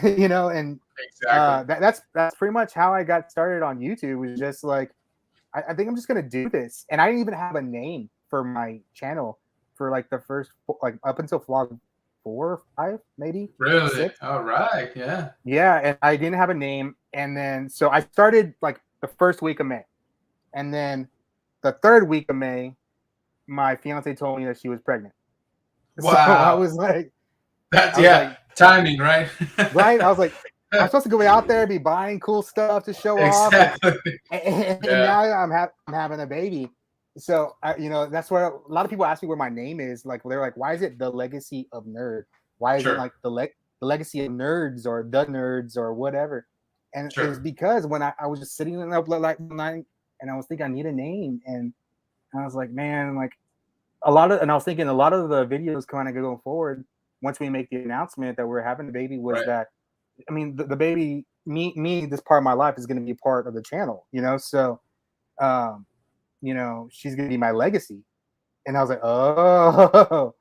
And Exactly. that's pretty much how I got started on YouTube. Was just like I think I'm just gonna do this, and I didn't even have a name for my channel for like the first like up until vlog 4 or 5, maybe Really? 6. All right. Yeah. Yeah, and I didn't have a name, and then so I started like the first week of May, and then the third week of May, my fiance told me that she was pregnant. So Wow. That's I was yeah. like, Timing, right? right? I was like, I'm supposed to go out there and be buying cool stuff to show off, Exactly. and Yeah. now I'm having a baby. So that's where a lot of people ask me where my name is. Like they're like, why is it the Legacy of Nerd? Why isn't Sure. like the Legacy of Nerds or the Nerds or whatever? And it was Sure. because when I was just sitting in the like one night and I was thinking I need a name, and I was like, man, like and I was thinking a lot of the videos kind of going forward once we make the announcement that we're having a baby was Right. that I mean the baby this part of my life is going to be a part of the channel, so um she's going to be my legacy. And I was like, oh,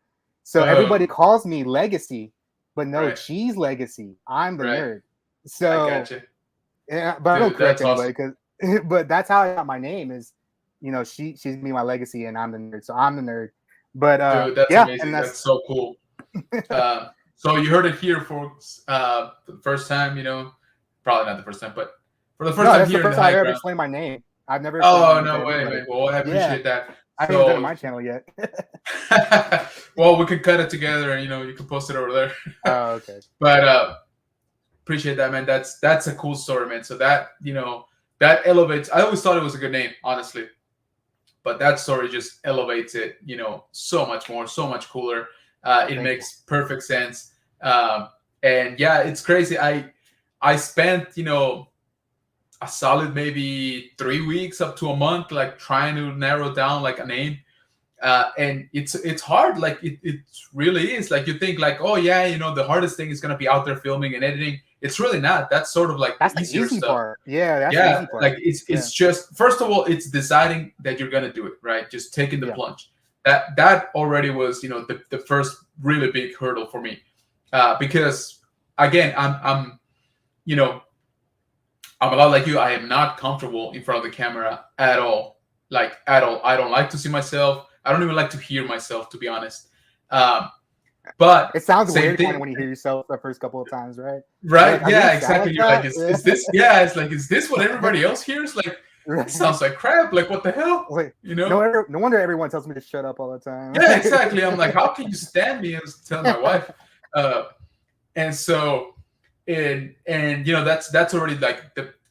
so Oh. everybody calls me Legacy, but no, Right. she's Legacy. I'm the Right. nerd. I So, gotcha. yeah, but I don't Dude, correct that's anybody awesome. because, but that's how I got my name is, she's gonna be my legacy and I'm the nerd. So I'm the nerd. But Dude, that's yeah, and amazing. that's That's so cool. So you heard it here, folks. For the first time, probably not the first time, but for the first no, time that's the here in first the time I've high ever ground. explained my name. I've never explained my Oh name to no way, anybody. man. Well, I Yeah, appreciate that. I haven't done it on So, my channel yet. well, we could cut it together, and you can post it over there. Oh, okay. But appreciate that, man. That's a cool story, man. So that that elevates. I always thought it was a good name, honestly, but that story just elevates it, so much more, so much cooler. It Thank you. makes perfect sense. Um, and yeah, it's crazy. I spent, a solid maybe 3 weeks up to a month, like trying to narrow down like a name. And it's hard. Like it really is. Like you think like, oh yeah, the hardest thing is gonna be out there filming and editing. It's really not. That's sort of like the That's the easier easy stuff. part. Yeah, that's the Yeah, easy like part. it's Yeah, just first of all, it's deciding that you're gonna do it, right? Just taking the yeah. plunge. That already was, the first really big hurdle for me, because again, I'm you know I'm a lot like you. I am not comfortable in front of the camera at all, like at all. I don't like to see myself. I don't even like to hear myself, to be honest. Um, but It sounds same weird kind of thing, when you hear yourself the first couple of times, right? You're like, right? "I really Yeah, sound exactly. like You're like, that." is this? Yeah, it's like, is this what everybody else hears? Like, Right. this sounds like crap. Like, what the hell? Wait, You know? no wonder everyone tells me to shut up all the time. Yeah, exactly. I'm like, how can you stand me? I was telling my wife, uh, and so, and that's already like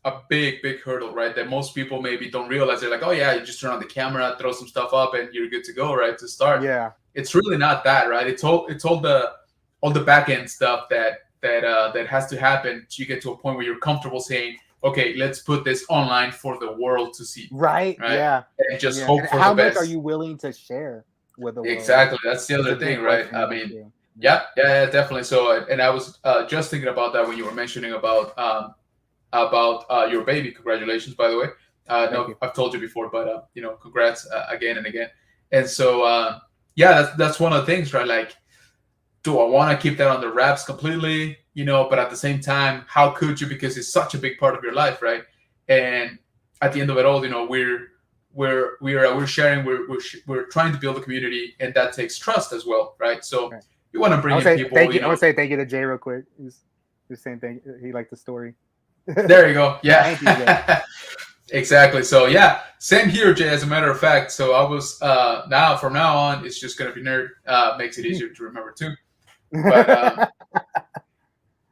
a big hurdle, right? That most people maybe don't realize. They're like, oh yeah, you just turn on the camera, throw some stuff up, and you're good to go, right? To start. Yeah, It's really not that, right? It's all the back end stuff that has to happen to you get to a point where you're comfortable saying, okay, let's put this online for the world to see, right. right? Yeah, And just yeah. And hope for the how much are best. you willing to share with the world? Exactly. That's the It's a other thing, big right? question I there mean, too. Yeah. yeah, yeah, yeah, definitely. So, and I was just thinking about that when you were mentioning about your baby. Congratulations, by the way. Thank No, you. I've told you before, but congrats again and again. And so, yeah, that's one of the things, right? Like, do I want to keep that on the wraps completely? But at the same time, how could you? Because it's such a big part of your life, right? And at the end of it all, we're sharing, we're trying to build a community, and that takes trust as well, right? So Right. you want to I bring would in say people, thank you. I would say thank you to Jay real quick. He's saying thank. He liked the story. There you go. Thank you, Jay. Yeah. Exactly. So yeah, same here, Jay. As a matter of fact, so I was now from now on, it's just gonna be nerd. Makes it easier to remember too. But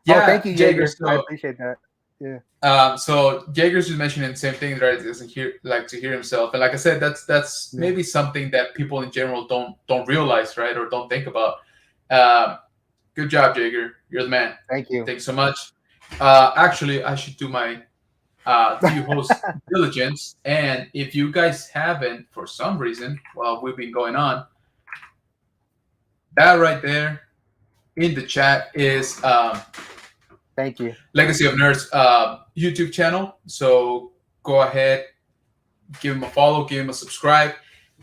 Oh, yeah, thank you, Jaeger. Jaeger. I So appreciate that. Yeah. Jaeger's just mentioning the same thing, right? He doesn't like to hear himself, and like I said, that's Yeah. maybe something that people in general don't realize, right, or don't think about. Um, Good job, Jaeger. You're the man. Thank you. Thanks so much. Actually, I should do my due host diligence, and if you guys haven't, for some reason, while we've been going on, that right there in the chat is Thank you. Legacy of Nerds YouTube channel. So go ahead, give him a follow, give him a subscribe.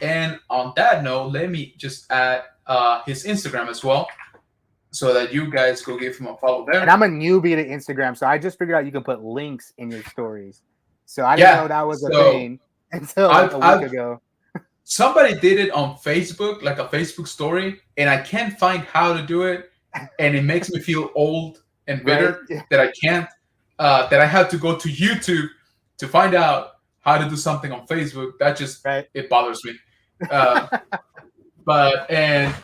And on that note, let me just add his Instagram as well, so that you guys go give him a follow And there. I'm a newbie to Instagram, so I just figured out you can put links in your stories. So I didn't know Yeah. that was a So thing until like I've, a week I've ago. somebody did it on Facebook, like a Facebook story, and I can't find how to do it, and it makes me feel old and Right? bitter that I can't. That I have to go to YouTube to find out how to do something on Facebook. That just Right. it bothers me. Uh, but and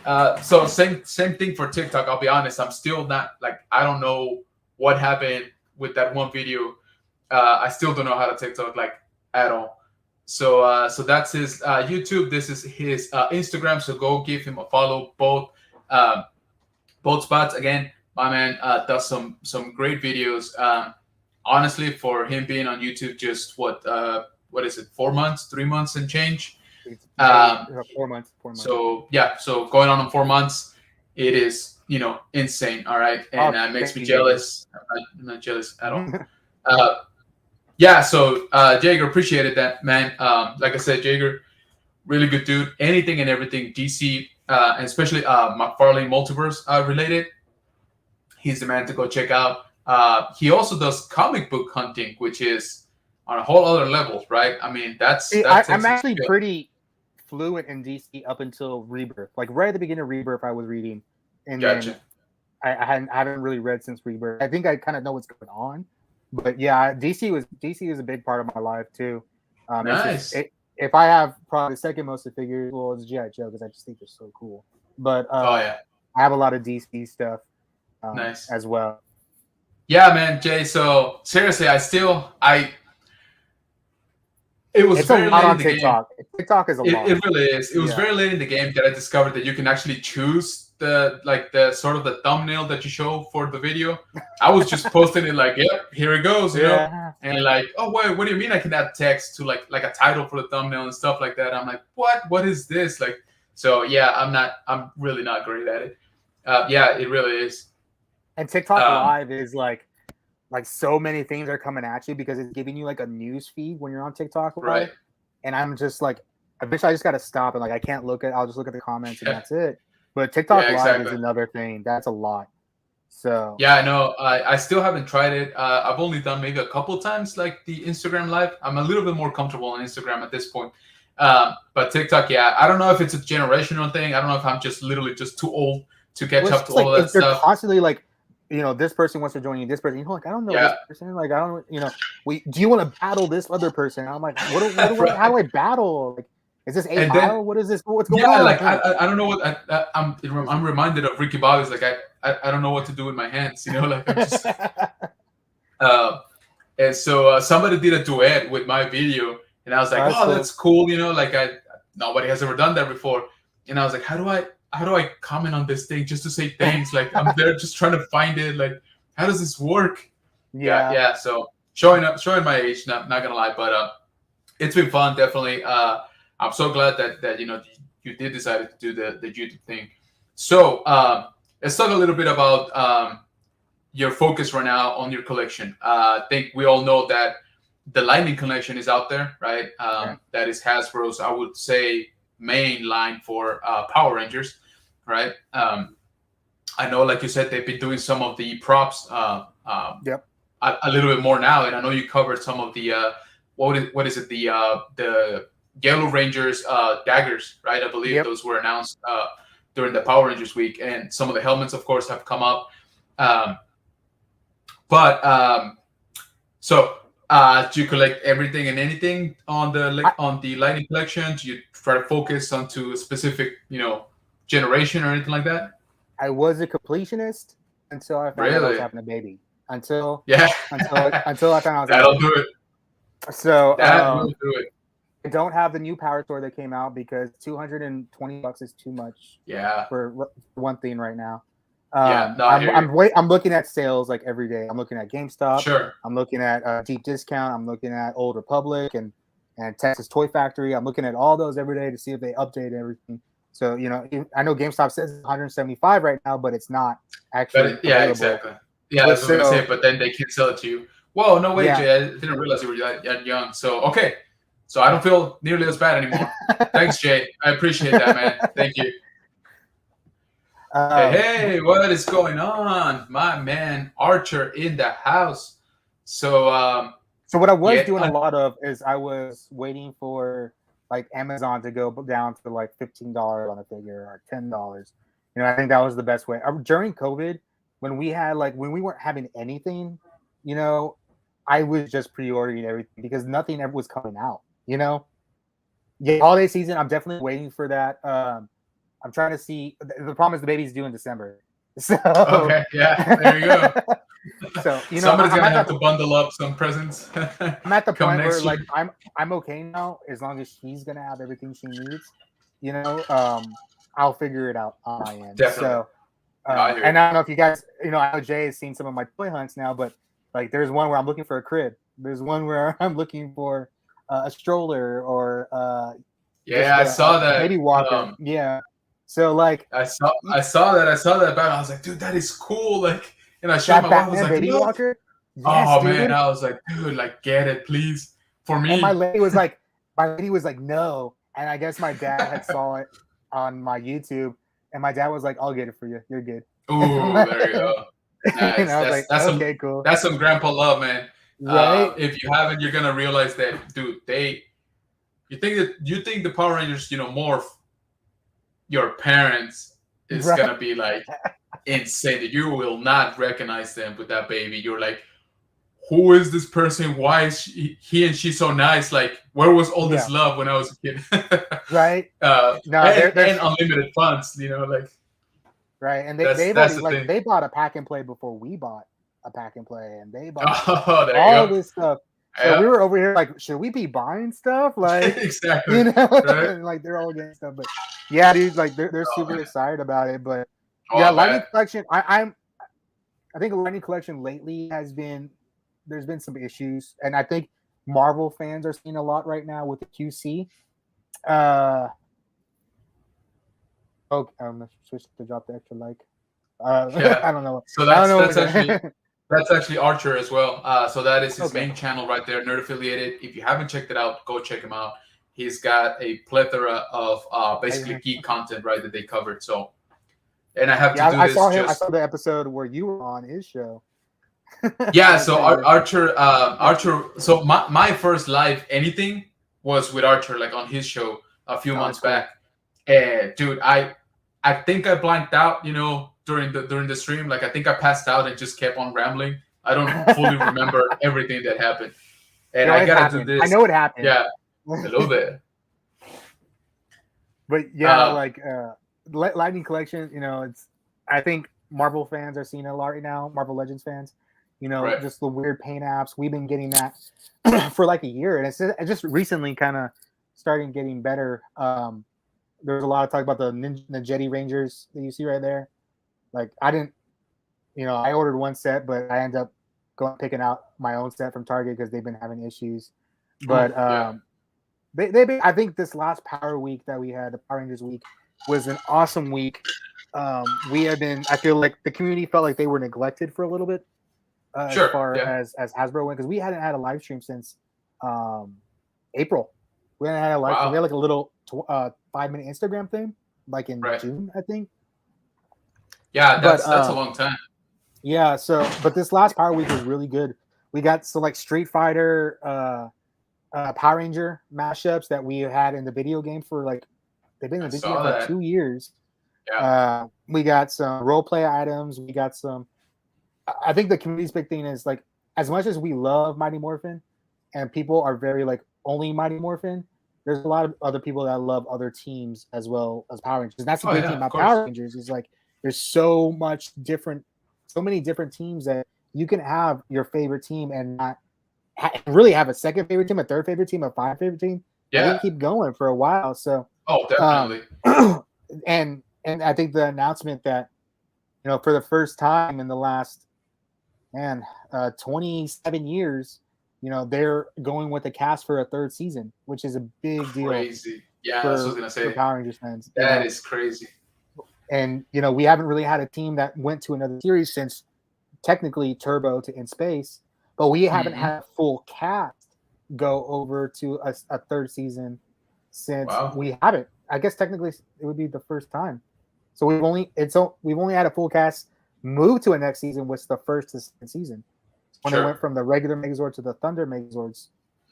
so same thing for TikTok. I'll be honest, I'm still not like, I don't know what happened with that one video. I still don't know how to TikTok like at all. So that's his YouTube. This is his Instagram. So go give him a follow. Both spots. Again, my man does some great videos. Honestly, for him being on YouTube, just what is it? 4 months, 3 months and change. It's May, Um, 4 months. 4 months. so yeah, so going on 4 months, it is insane. All right, and Oh, it makes thank me you, Jaeger. jealous. I'm not jealous at all. Uh, yeah, so Jaeger, appreciated that, man. Like I said, Jaeger, really good dude. Anything and everything DC, and especially McFarlane Multiverse related, he's the man to go check out. He also does comic book hunting, which is on a whole other level, right? I mean, See, that takes I'm some actually skill. pretty fluent in DC up until Rebirth. Like right at the beginning of Rebirth, I was reading, and then Gotcha. I haven't really read since Rebirth. I think I kind of know what's going on, but yeah, DC was a big part of my life too. It's just Nice. if I have probably the second most of figures, well, it's GI Joe because I just think they're so cool. But Oh yeah, I have a lot of DC stuff nice. as well. Yeah, man, Jay. So seriously, I it was It's a very lot late in on the game. TikTok. TikTok is a lot. It really is. It was Yeah. very late in the game that I discovered that you can actually choose the sort of the thumbnail that you show for the video. I was just posting it like, yep, here it goes, Yeah. and like, oh wait, what do you mean I can add text to like a title for the thumbnail and stuff like that? I'm like, what? What is this? Like, so yeah, I'm really not great at it. Yeah, it really is. And TikTok Um, Live is like so many things are coming at you because it's giving you like a news feed when you're on TikTok right. Live. And I'm just like, eventually I just got to stop and like I can't look at. I'll just look at the comments and Yeah, that's it. But TikTok yeah, Live is exactly. another thing. That's a lot. So Yeah, I know. I still haven't tried it. I've only done maybe a couple times, like the Instagram Live. I'm a little bit more comfortable on Instagram at this point. But TikTok, yeah, I don't know if it's a generational thing. I don't know if I'm just literally just too old to catch well, it's up to just like all of that they're stuff. constantly like, this person wants to join you. This person, like I don't know this Yeah, person. Like I don't, do you want to battle this other person? And I'm like, how right. do I battle? Like, is this eight And then mile? What is this? What's going yeah, like on? I don't know what I'm reminded of Ricky Bobby's. Like I don't know what to do with my hands. Like I'm just. Uh, and so somebody did a duet with my video, and I was like, That's "Oh, cool. that's cool." Like nobody has ever done that before, and I was like, "How do I comment on this thing just to say thanks?" Like I'm there just trying to find it. Like, how does this work? Yeah, Yeah. yeah. So showing my age, not gonna lie, but it's been fun, definitely. I'm so glad that you did decide to do the YouTube thing. So let's talk a little bit about your focus right now on your collection. I think we all know that the Lightning collection is out there, right? Yeah. That is Hasbro's, I would say, main line for Power Rangers, right? I know, like you said, they've been doing some of the props Yep. a little bit more now, and I know you covered some of the what is it the Yellow Rangers daggers, right? I believe Yep. those were announced during the Power Rangers week, and some of the helmets, of course, have come up. Um, but so do you collect everything and anything on the Lightning collection? Do you try to focus onto a specific generation or anything like that? I was a completionist until I found out I was Really? having a baby. Until Yeah. until I found out I was having a That'll baby. do it. So That will do it. I don't have the new Power Store that came out because $220 is too much Yeah. for one thing right now. Yeah. No, I hear you. I'm looking at sales like every day. I'm looking at GameStop. Sure. I'm looking at Deep Discount. I'm looking at Old Republic and Texas Toy Factory. I'm looking at all those every day to see if they update everything. So I know GameStop says 175 right now, but it's not actually Yeah, available. exactly. Yeah, But that's what I was gonna say. But then they can sell it to you. Whoa, no way, Yeah. Jay. I didn't realize you were that young. So okay, so I don't feel nearly as bad anymore. Thanks, Jay. I appreciate that, man. Thank you. Hey, what is going on, my man Archer in the house? So So what I was yeah, doing a lot of is I was waiting for like Amazon to go down to like $15 on a figure or $10. I think that was the best way. During COVID, when we weren't having anything, I was just pre-ordering everything because nothing ever was coming out. Yeah, holiday season, I'm definitely waiting for that. I'm trying to see. The problem is the baby's due in December. So okay, yeah, there you go. So somebody's gonna have to bundle up some presents. I'm at the come point where next year. like I'm okay now as long as she's gonna have everything she needs. I'll figure it out on my end. Definitely. So, I hear and I don't know if you guys, I know Jay has seen some of my toy hunts now, but like there's one where I'm looking for a crib. There's one where I'm looking for a stroller or yeah, I saw that baby walker. Yeah. So like I saw that back. I was like, dude, that is cool. Like, and I showed that my wife. I was Batman like, baby look. walker. Yes, Oh dude. man, I was like, dude, like, get it, please, for me. And my lady was like, no. And I guess my dad had saw it on my YouTube, and my dad was like, I'll get it for you. You're good. Ooh, there you go. Nice. And I was that's okay, cool. That's some grandpa love, man. Right? If you haven't, you're gonna realize that, dude. You think the Power Rangers, morph your parents is Right. gonna be like insane. That you will not recognize them with that baby. You're like, who is this person? Why is he and she so nice? Like, where was all this love when I was a kid? Right? No, they're and unlimited funds. Like. Right, and they bought a pack and play before we bought a pack and play, and they bought all this stuff. So we Yeah, were over here like, should we be buying stuff? Like, exactly. you know, Right? and like they're all getting stuff. But yeah, dude, like they're Oh super man. excited about it. But Oh, yeah, I Lightning bet. Collection, I think Lightning Collection lately there's been some issues. And I think Marvel fans are seeing a lot right now with the QC. Uh okay, I'm gonna switch to drop the extra like. Yeah. I don't know. So I don't that's actually know. Archer as well. So that is his Okay. main channel right there, nerd affiliated. If you haven't checked it out, go check him out. He's got a plethora of basically geek content right that they covered. So, and I have to Yeah, do I this saw him. I just saw the episode where you were on his show. yeah. That was So pretty good. Archer. So my first live anything was with Archer, like on his show a few Oh, that's months cool. back. And dude, I think I blanked out, during the stream. Like I think I passed out and just kept on rambling. I don't fully remember everything that happened, and I It gotta do happened. I this. know it happened. Yeah, a little bit. But yeah, Uh, like Lightning Collection, it's I think Marvel fans are seeing it a lot right now, Marvel Legends fans. right. Just the weird paint apps. We've been getting that for like a year, and it just recently kind of starting getting better. There's a lot of talk about the Jedi Rangers that you see right there. Like I didn't, I ordered one set, but I ended up going picking out my own set from Target because they've been having issues. Ooh, But yeah. I think this last Power Week that we had, the Power Rangers Week, was an awesome week. We have been. I feel like the community felt like they were neglected for a little bit as Sure. far Yeah. as Hasbro went, because we hadn't had a live stream since April. We hadn't had a live stream. We Wow. had like a little 5-minute Instagram thing, like in Right. June, I think. Yeah. But That's a long time. yeah, but this last Power Week was really good. We got some like Street Fighter, Power Ranger mashups that we had in the video game for like they've been in I the video game saw for like that. 2 years. Yeah. We got some role play items. We got some. I think the community's big thing is like as much as we love Mighty Morphin, and people are very like only Mighty Morphin. There's a lot of other people that love other teams as well as Power Rangers. And that's the Oh great yeah. thing Of about course. Power Rangers is like there's so many different teams that you can have your favorite team and not really have a second favorite team, a third favorite team, a five favorite team. And you Yeah. can keep going for a while. So, Oh, definitely. and I think the announcement that for the first time in the last 27 years, they're going with the cast for a third season, which is a big deal Crazy. Yeah. That's what I was for gonna say. Power Rangers fans. That is crazy. And we haven't really had a team that went to another series since technically Turbo to In Space, but we haven't Hmm. had a full cast go over to a third season since Wow. we haven't. I guess technically it would be the first time. So we've only had a full cast move to a next season, was the first to second season when they Sure. went from the regular Megazord to the Thunder Megazords.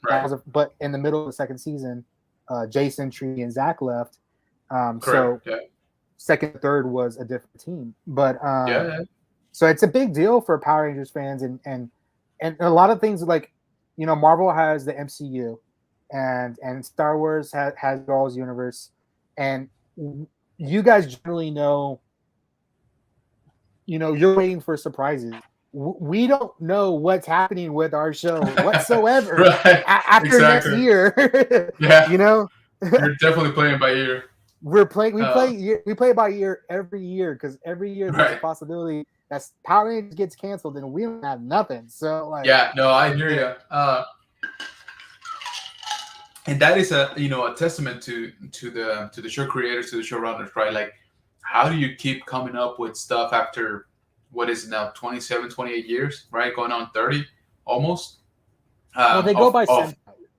Right. But in the middle of the second season, Jason, Tree, and Zach left. So Correct. Yeah. second, third was a different team, but Yeah. so it's a big deal for Power Rangers fans, and a lot of things like Marvel has the MCU, and Star Wars has Darwin's universe, and you guys generally know, you're waiting for surprises. We don't know what's happening with our show whatsoever Right. after next Exactly. year. Yeah. you know, You're definitely playing by ear. we Uh, play by ear every year, because every year there's a right. possibility that Power Rangers gets canceled and we don't have nothing. So like, Yeah. No, I hear yeah, you. And that is a testament to the show creators, to the showrunners, right? Like, how do you keep coming up with stuff after what is it now, 27, 28 years, right? Going on 30 almost. well, they go by Of Sentai,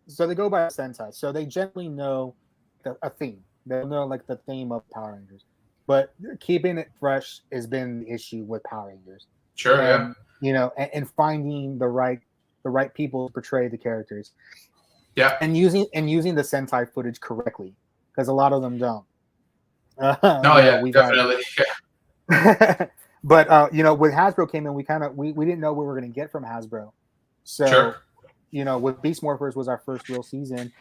so they go by Sentai, so they generally know a theme. They'll know like the theme of Power Rangers, but keeping it fresh has been the issue with Power Rangers, sure, yeah. and and finding the right people to portray the characters, Yeah. and using the Sentai footage correctly, because a lot of them don't. No, yeah, We've had, definitely. but when Hasbro came in, we didn't know what we were going to get from Hasbro, so. Sure. With Beast Morphers was our first real season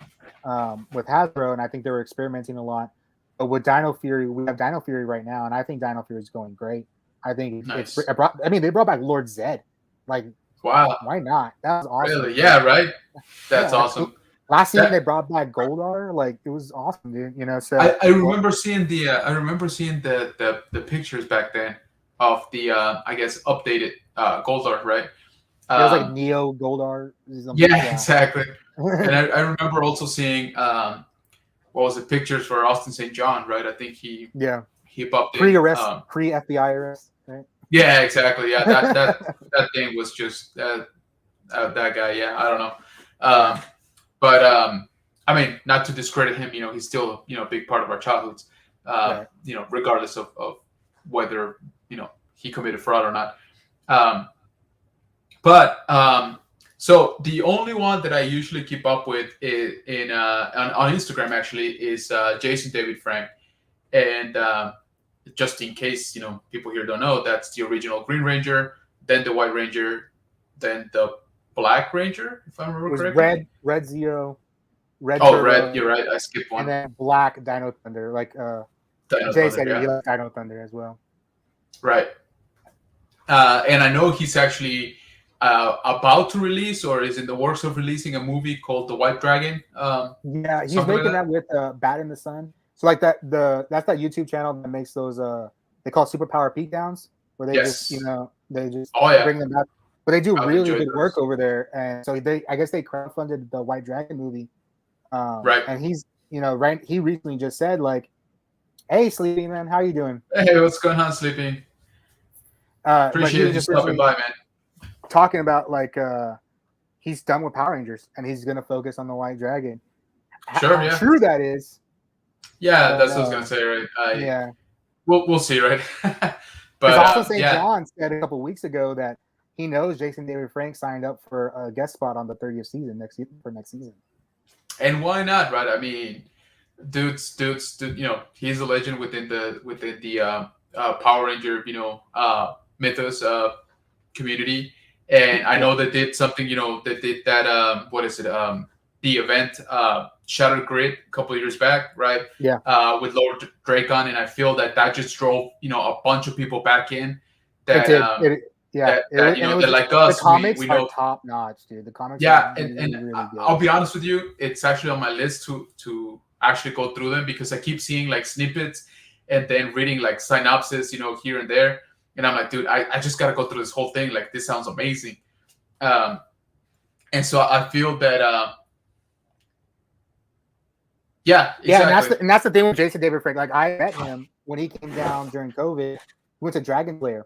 with Hasbro, and I think they were experimenting a lot. But with Dino Fury, we have Dino Fury right now, and I think Dino Fury is going great. I think Nice. they brought back Lord Zed. Like, Wow. Why not? That was Really? awesome. Yeah. Right. Yeah, That's like awesome. last season they That brought back Goldar. Like it was awesome, dude. You know, so I well, remember seeing the the pictures back then of the I guess updated Goldar, right? it was like Um, Neo Goldar. Something. yeah, Yeah, exactly. And I remember also seeing what was it, pictures for Austin St. John, right? I think yeah. he popped in. Pre-arrest, pre-FBI arrest, right? Yeah, exactly. Yeah, that thing was just that guy. Yeah, I don't know. Yeah, But I mean, not to discredit him, he's still a big part of our childhoods. right. Regardless of whether he committed fraud or not. Um, but so the only one that I usually keep up with on Instagram actually is Jason David Frank, and just in case people here don't know, that's the original Green Ranger, then the White Ranger, then the Black Ranger, if I remember It was correctly. Red Zero, Red Oh, Red, Turbo, you're right. I skipped and one. then Black Dino Thunder. Like Dino Jay Thunder, said, he yeah, liked Dino Thunder as well. right. And I know he's actually about to release or is in the works of releasing a movie called The White Dragon, Yeah, he's something like making that. that with Bat in the Sun. So like that's that YouTube channel that makes those they call superpower beatdowns, where they just Yes. they just Oh yeah, bring them back. But they do I've really enjoyed good work those. over there, and so they I guess they crowdfunded the White Dragon movie. Right. And he's right. He recently just said like, "Hey, Sleepy Man, how you doing?" Hey, what's going on, Sleeping? But he Appreciate was you just stopping recently by, man. talking about like he's done with Power Rangers and he's gonna focus on the White Dragon. Sure, How yeah, true that is, I yeah. don't That's what I was gonna know. say, right? I Yeah, we'll see, right? because But Austin St. yeah, John said a couple weeks ago that he knows Jason David Frank signed up for a guest spot on the 30th season next season. and why not, right? I mean, dude, he's a legend within the Power Ranger, mythos community, and I Yeah, know they did something, that did that. What is it? The event Shattered Grid a couple of years back, right? yeah, With Lord Dracon, and I feel that just drove a bunch of people back in it that did. Yeah, it was, and it that was like the us, we comics are know. top notch, dude. The comics are Yeah, and really really I'll good. be honest with you, it's actually on my list to actually go through them because I keep seeing like snippets and then reading like synopsis, here and there, and I'm like, dude, I just gotta go through this whole thing. Like, this sounds amazing. Um, and so I feel that, yeah, Yeah, and exactly. that's the thing with Jason David Frank. Like I met him when he came down during COVID. We went to Dragon Slayer,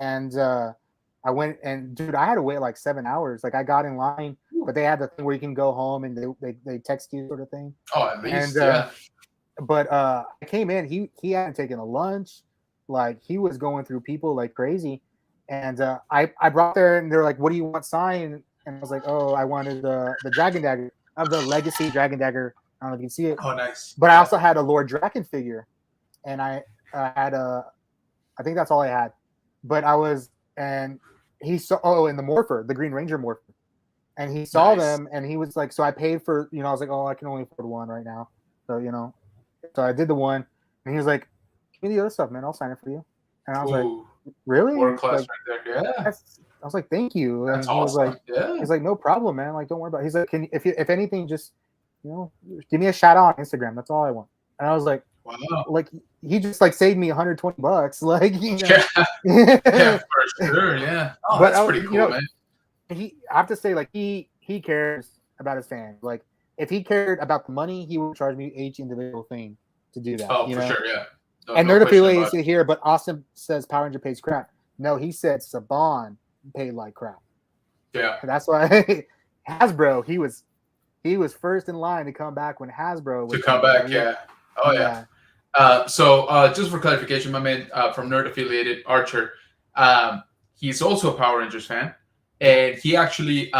and I went and dude, I had to wait like 7 hours. Like I got in line, but they had the thing where you can go home and they text you sort of thing. Oh, at And least, yeah, but I came in, he hadn't taken a lunch, like he was going through people like crazy. And I brought there and they're like, "What do you want signed?" And I was like, "Oh, I wanted the Dragon Dagger of the Legacy Dragon Dagger. I don't know if you can see it, oh, nice, but I yeah, also had a Lord Draken figure, and I had I think that's all I had. But I was and he saw and the Morpher, the Green Ranger Morpher, and he saw nice, them and he was like, so I paid for I was like, oh, I can only afford one right now, so so I did the one, and he was like, give me the other stuff, man, I'll sign it for you. And I was like, ooh, really? world class Like right there, yeah, I was like, thank you. that's And awesome, yeah, he's like, no problem, man. Like, don't worry about it. He's like, if anything, just give me a shout out on Instagram. That's all I want. And I was wow, like he just like saved me $120, like yeah, yeah, for sure, yeah. Oh, But that's pretty cool, man. I have to say, like he cares about his fans. Like if he cared about the money, he would charge me each individual thing to do that. Oh, for sure, yeah. No, And no they're the question people you about it. see here, but Austin says Power Ranger pays crap. No, he said Saban paid like crap. Yeah, And that's why Hasbro, he was first in line to come back when Hasbro to was come coming. back, yeah. Oh, yeah. Yeah. So just for clarification, my man from Nerd Affiliated Archer, he's also a Power Rangers fan, Yeah. and he actually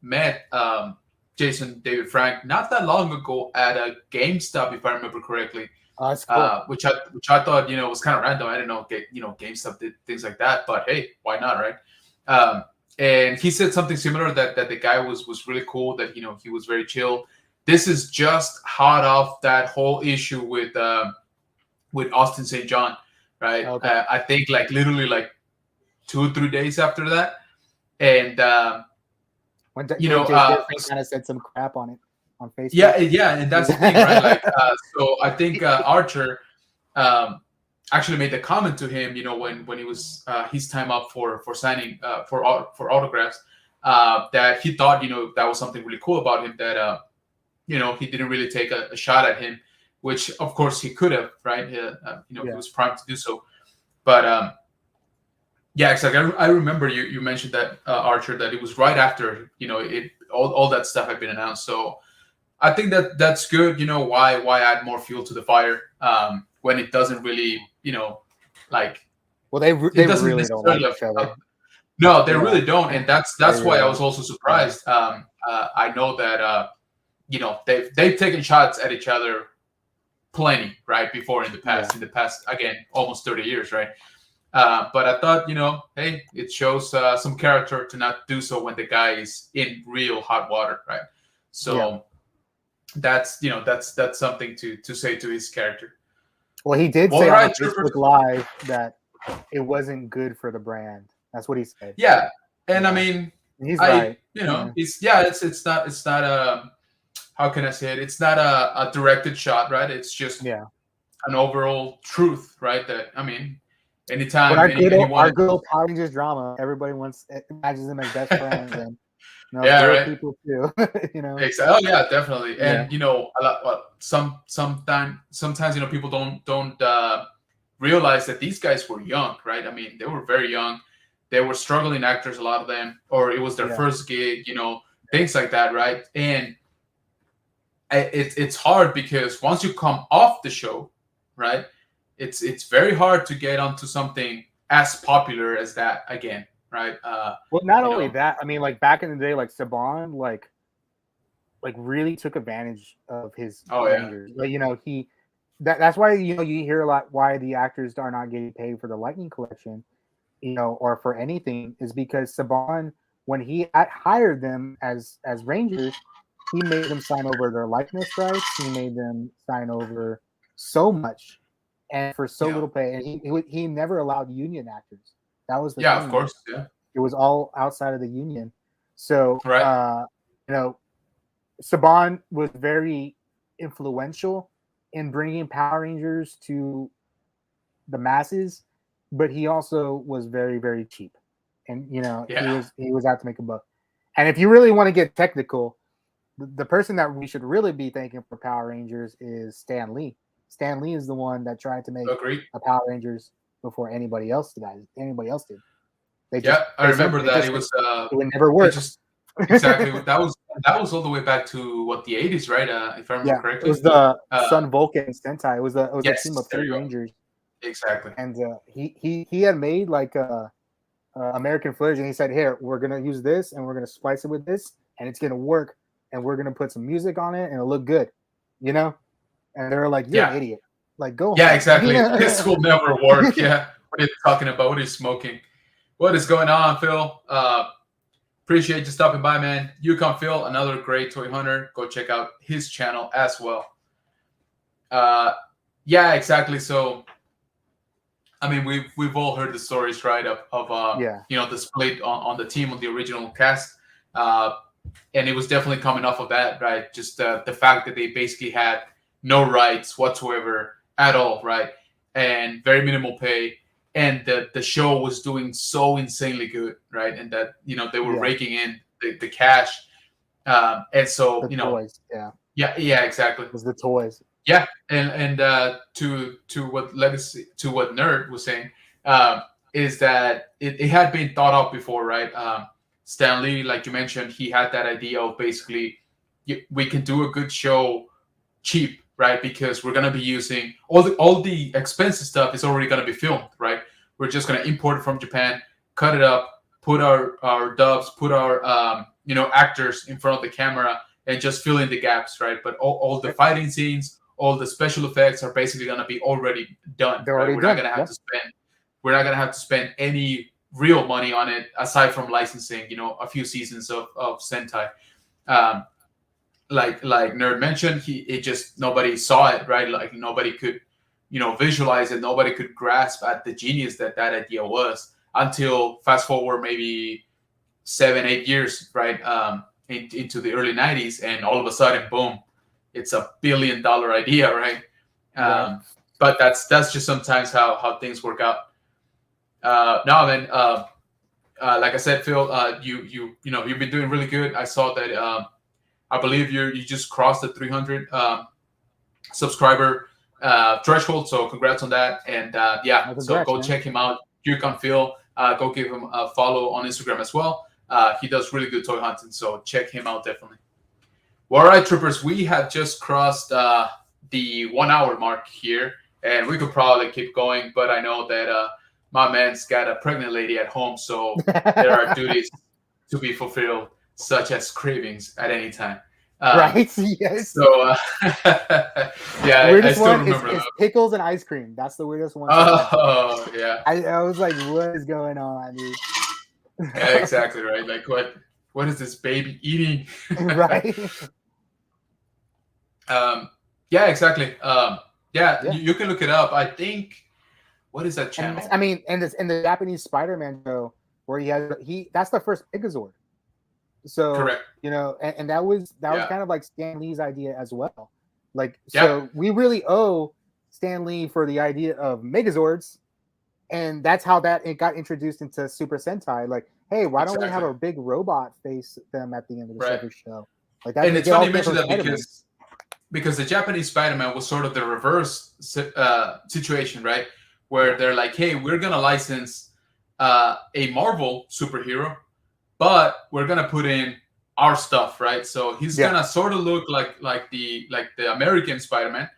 met Jason David Frank not that long ago at a GameStop, if I remember correctly. Oh, that's cool. Which I thought was kind of random. I didn't know GameStop did things like that, but hey, why not, right? Um, and he said something similar that the guy was really cool. That he was very chill. This is just hot off that whole issue with Austin St. John, right? Okay. I think like literally like 2 or 3 days after that, And you when know, Jay Pearson kind of said some crap on it on Facebook. yeah, and that's the thing, right? Like, so I think Archer um, actually made the comment to him, you know, when he was his time up for signing for autographs, that he thought, you know, that was something really cool about him, that you know, he didn't really take a shot at him, which of course he could have, right? You know, he Yeah. was primed to do so, but yeah, exactly. I remember you mentioned that Archer, that it was right after, you know, it all that stuff had been announced. So I think that that's good. You know, why add more fuel to the fire when it doesn't really, you know, like Well, it they doesn't really don't like necessarily each other. no, they Yeah, really don't, and they that's why really I was don't. also Yeah, surprised. I know that you know, they've taken shots at each other plenty, right, before yeah. in the past, again, almost 30 years, right. But I thought, you know, hey, it shows some character to not do so when the guy is in real hot water, right? Yeah. So that's, you know, that's something to say to his character. Well, he did All say on a right, troopers. Facebook Live that it wasn't good for the brand. That's what he said. Yeah, and I Yeah, mean, and he's I right. you know, Yeah, it's yeah, it's not a, how can I say it? It's not a directed shot, right? It's just yeah. an overall truth, right? That I mean, But anytime anyone our good old Power Rangers drama, everybody wants imagines them as best friends and yeah, good right. people too. you know. Exactly. Oh yeah, definitely. Yeah, And you know, a lot. Well, sometimes you know, people don't realize that these guys were young, right? I mean, they were very young. They were struggling actors, a lot of them, or it was their yeah. first gig. You know, things like that, right? And it's hard because once you come off the show, right? It's very hard to get onto something as popular as that again, right? Well, not You only know. that, I mean, like back in the day, like Saban, like really took advantage of his Oh yeah. Rangers. Like, that's why you hear a lot why the actors are not getting paid for the Lightning Collection, or for anything, is because Saban, when he hired them as Rangers, he made them sign over their likeness rights. He made them sign over so much, and for so Yeah. little pay. And he never allowed union actors. That was the Yeah. Of thing. course. Yeah. It was all outside of the union. So, Right. you know, Saban was very influential in bringing Power Rangers to the masses, but he also was very, very cheap, and Yeah. he was out to make a buck. And if you really want to get technical, the person that we should really be thanking for Power Rangers is Stan Lee. Stan Lee is the one that tried to make Agreed. a Power Rangers before anybody else did. Anybody else did. They just Yeah, I they said remember they that. just It said was it would never it work. just exactly that was all the way back to what, the 80s, right? If I remember Yeah, it was correctly. the Uh, Sun Vulcan Sentai. It was a team yes, of there three you go. Rangers, Exactly. and he had made like a American footage, and he said, "Here, we're gonna use this, and we're gonna splice it with this, and it's gonna work, and we're gonna put some music on it, and it'll look good," you know. And they're like, "You're an Yeah, idiot. Like, go yeah, home." exactly. This will never work. Yeah, what are you talking about? What are you smoking? What is going on, Phil? Appreciate you stopping by, man. Yukon Phil, another great toy hunter. Go check out his channel as well. Uh, yeah, exactly. So I mean, we've all heard the stories, right, of Yeah, you know, the split on the team, on the original cast, uh, and it was definitely coming off of that, right? Just the fact that they basically had no rights whatsoever at all, right, and very minimal pay, and the show was doing so insanely good, right, and that, you know, they were yeah, raking in the cash, and so, the you know, toys. Yeah, yeah, exactly. it was the toys. Yeah, and to what legacy, to what nerd was saying, is that it had been thought out before, right? Stan Lee, like you mentioned, he had that idea of basically, we can do a good show cheap, right? Because we're gonna be using all the expensive stuff is already gonna be filmed, right? We're just gonna import it from Japan, cut it up, put our dubs, put our you know, actors in front of the camera, and just fill in the gaps, right? But all the fighting scenes, all the special effects are basically gonna be already done, They're right? already done. Yep. We're not gonna have to spend any real money on it aside from licensing, you know, a few seasons of Sentai. Um, like Nerd mentioned, it just, nobody saw it, right? Like nobody could, you know, visualize it. Nobody could grasp at the genius that idea was, until fast forward maybe 7 8 years, right, into the early 90s, and all of a sudden, boom, it's $1 billion idea, right? Right. But that's just sometimes how things work out. No, man. Like I said, Phil, you've been doing really good. I saw that. I believe you just crossed the 300 subscriber threshold. So congrats on that. And yeah, Well, so congrats, go man. check him out. Yukon Phil. Go give him a follow on Instagram as well. He does really good toy hunting, so check him out definitely. Well, all right, troopers, we have just crossed the 1 hour mark here, and we could probably keep going, but I know that my man's got a pregnant lady at home, so there are duties to be fulfilled, such as cravings at any time. Um, Right? Yes. so, yeah, The I weirdest still one remember is those. pickles and ice cream. That's the weirdest one so far. Oh, yeah, I was like, what is going on, dude? yeah, exactly right. Like, what is this baby eating? Right? um, yeah, exactly. Yeah, Yeah. you can look it up. I think, what is that And channel? I mean, and this in the Japanese Spider-Man show where he that's the first Megazord. So, Correct. and that was Yeah. kind of like Stan Lee's idea as well. Like, Yeah. so we really owe Stan Lee for the idea of Megazords, and that's how that it got introduced into Super Sentai. Like, hey, why don't we have Exactly. a big robot face them at the end of this Right. every show? Like that And it it's funny all you came mentioned from that Spider-Man. because the Japanese Spider-Man was sort of the reverse situation, right? Where they're like, hey, we're gonna license a Marvel superhero, but we're gonna put in our stuff, right? So he's Yeah. gonna sort of look like the American Spider-Man,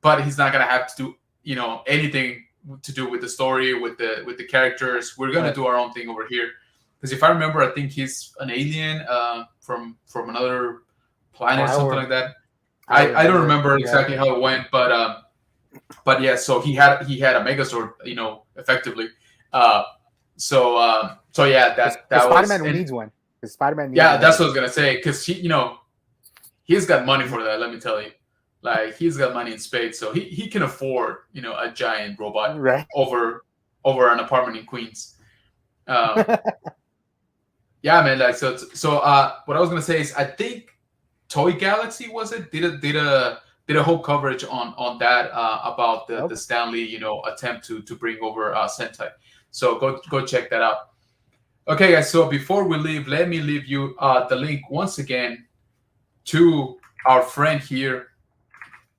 but he's not gonna have to do anything to do with the story, with the characters. We're gonna Right. do our own thing over here. Because if I remember, I think he's an alien from another Oh, planet, I something don't, like that. I don't I don't remember. remember Yeah. exactly how it went, but yeah. So he had a Megazord, effectively. Uh, so yeah, Because that was. Spider-Man And needs one. Because Spider-Man needs a yeah, that's what I Megazord. was gonna say. Because he's got money for that. Let me tell you, like he's got money in spades, so he can afford a giant robot Right. over an apartment in Queens. Um, yeah, man. Like what I was gonna say is I think Toy Galaxy was it did a whole coverage on that about the Okay. Stanley attempt to bring over Sentai. So go check that out. Okay, guys. So before we leave, let me leave you the link once again to our friend here,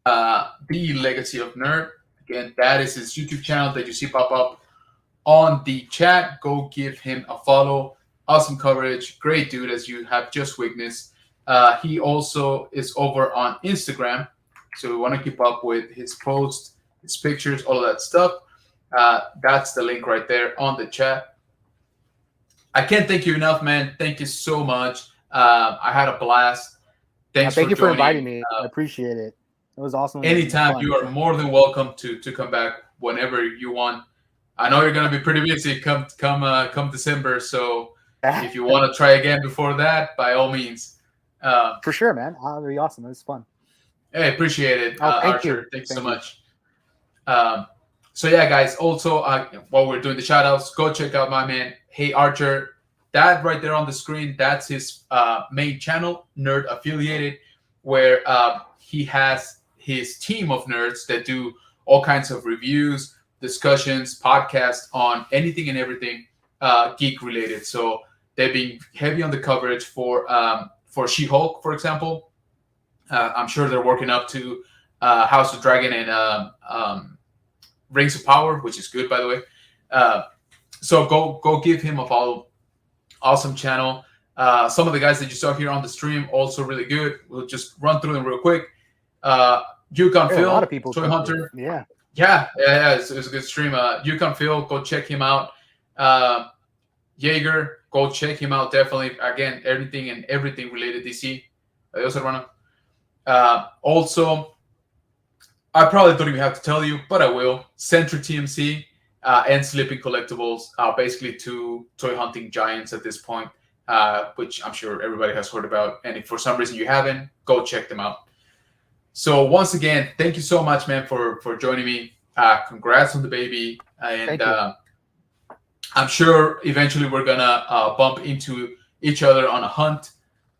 the Legacy of Nerd. Again, that is his YouTube channel that you see pop up on the chat. Go give him a follow. Awesome coverage. Great dude, as you have just witnessed. He also is over on Instagram. So we want to keep up with his posts, his pictures, all of that stuff. That's the link right there on the chat. I can't thank you enough, man. Thank you so much. I had a blast. Thanks Thank for you for inviting joining. me. I appreciate it. It was awesome and Anytime, fun. you are more than welcome to come back whenever you want. I know you're gonna be pretty busy come December, so if you want to try again before that, by all means. For sure, man. That'd be awesome. It was fun. Hey, appreciate it, Oh, thank you. Archer. Thanks so Thank you. much. Um, so yeah, guys. Also, while we're doing the shout outs, go check out my man. Hey, Archer. That right there on the screen, that's his main channel, Nerd Affiliated, where he has his team of nerds that do all kinds of reviews, discussions, podcasts on anything and everything geek related. So they've been heavy on the coverage for She-Hulk, for example. I'm sure they're working up to House of Dragon and Rings of Power, which is good, by the way. So go give him a follow. Awesome channel. Some of the guys that you saw here on the stream also really good. We'll just run through them real quick. Yukon There's a lot Phil, of people Toy coming here. Hunter. Yeah. Yeah. It was a good stream. Yukon Phil, go check him out. Jaeger, go check him out. Definitely. Again, everything related DC. Adios, hermano. Also, I probably don't even have to tell you, but I will. Century TMC and Sleeping Collectibles, basically two toy hunting giants at this point, which I'm sure everybody has heard about. And if for some reason you haven't, go check them out. So once again, thank you so much, man, for joining me. Congrats on the baby, and Thank you. I'm sure eventually we're gonna bump into each other on a hunt.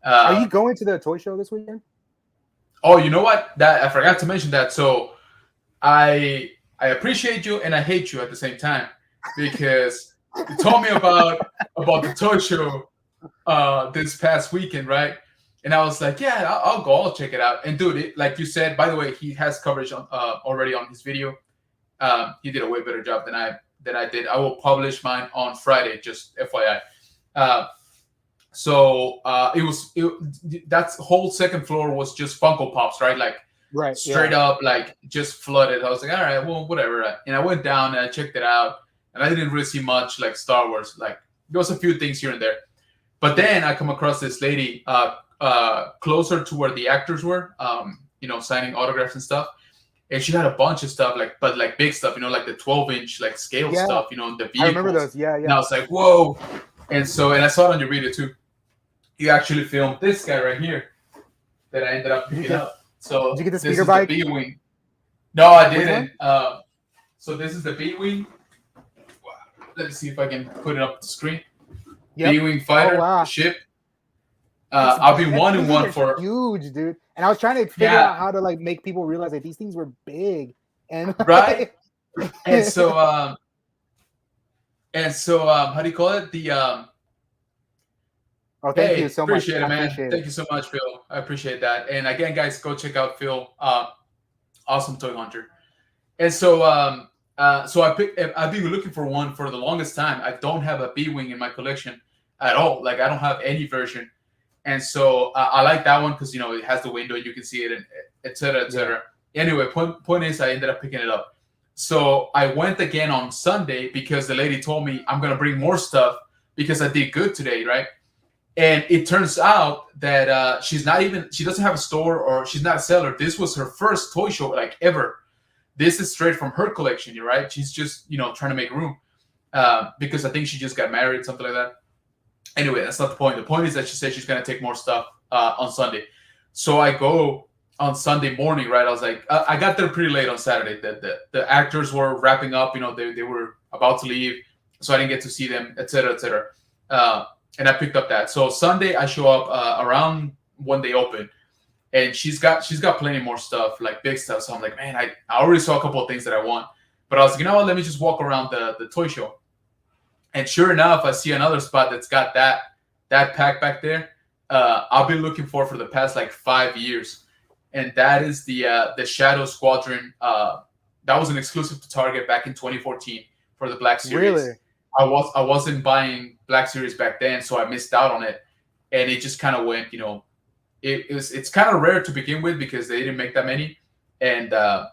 Are you Uh, going to the toy show this weekend? oh, you know what? That I forgot to mention that. So I appreciate you and I hate you at the same time because you told me about the toy show this past weekend, right? And I was like, yeah, I'll go, I'll check it out. And dude, like you said, by the way, he has coverage on already on his video. He did a way better job than I did. I will publish mine on Friday, just FYI. Uh, that whole second floor was just Funko Pops, right? Like Right. straight Yeah. up, like just flooded. I was like, all right, well, whatever. And I went down and I checked it out, and I didn't really see much like Star Wars. Like there was a few things here and there, but Yeah. then I come across this lady closer to where the actors were, signing autographs and stuff. And she had a bunch of stuff, but like big stuff, like the 12-inch like scale Yeah. stuff, the I remember vehicles. those. Yeah. And I Yeah. was like, whoa. And I saw it on your video too. You actually filmed this guy right here that I ended up Did you picking get up. So Did you get the this speaker is the bike? B wing. No, I Which one? didn't. So this is the B wing. Let me see if I can put it up the screen. B Yep. wing Oh fighter, the wow. ship. It's I've been these wanting things one are for huge, dude. And I was trying to figure yeah, out how to like make people realize that these things were big. And right. And so how do you call it? The oh, thank you Hey, so much. appreciate I it, man. appreciate it. Thank you so much, Phil. I appreciate that. And again, guys, go check out Phil. Awesome toy hunter. And so I've been looking for one for the longest time. I don't have a B wing in my collection at all. Like I don't have any version. And so I like that one because it has the window, you can see it, and et cetera, et Yeah. cetera. Anyway, point is, I ended up picking it up. So I went again on Sunday because the lady told me I'm gonna bring more stuff because I did good today, right? And it turns out that she doesn't have a store or she's not a seller. This was her first toy show like ever. This is straight from her collection, you're right. She's just trying to make room because I think she just got married, something like that. Anyway, that's not the point. The point is that she said she's gonna take more stuff on Sunday. So I go on Sunday morning, right? I was like, I got there pretty late on Saturday. The actors were wrapping up, they were about to leave, so I didn't get to see them, et cetera, et cetera. And I picked up that. So Sunday I show up around when they open, and she's got plenty more stuff, like big stuff. So I'm like, man, I already saw a couple of things that I want, but I was like, you know what? Let me just walk around the toy show. And sure enough, I see another spot that's got that pack back there. I've been looking for the past like 5 years, and that is the Shadow Squadron. That was an exclusive to Target back in 2014 for the Black Series. Really? I wasn't buying Black Series back then, so I missed out on it, and it just kind of went. It's kind of rare to begin with because they didn't make that many, and the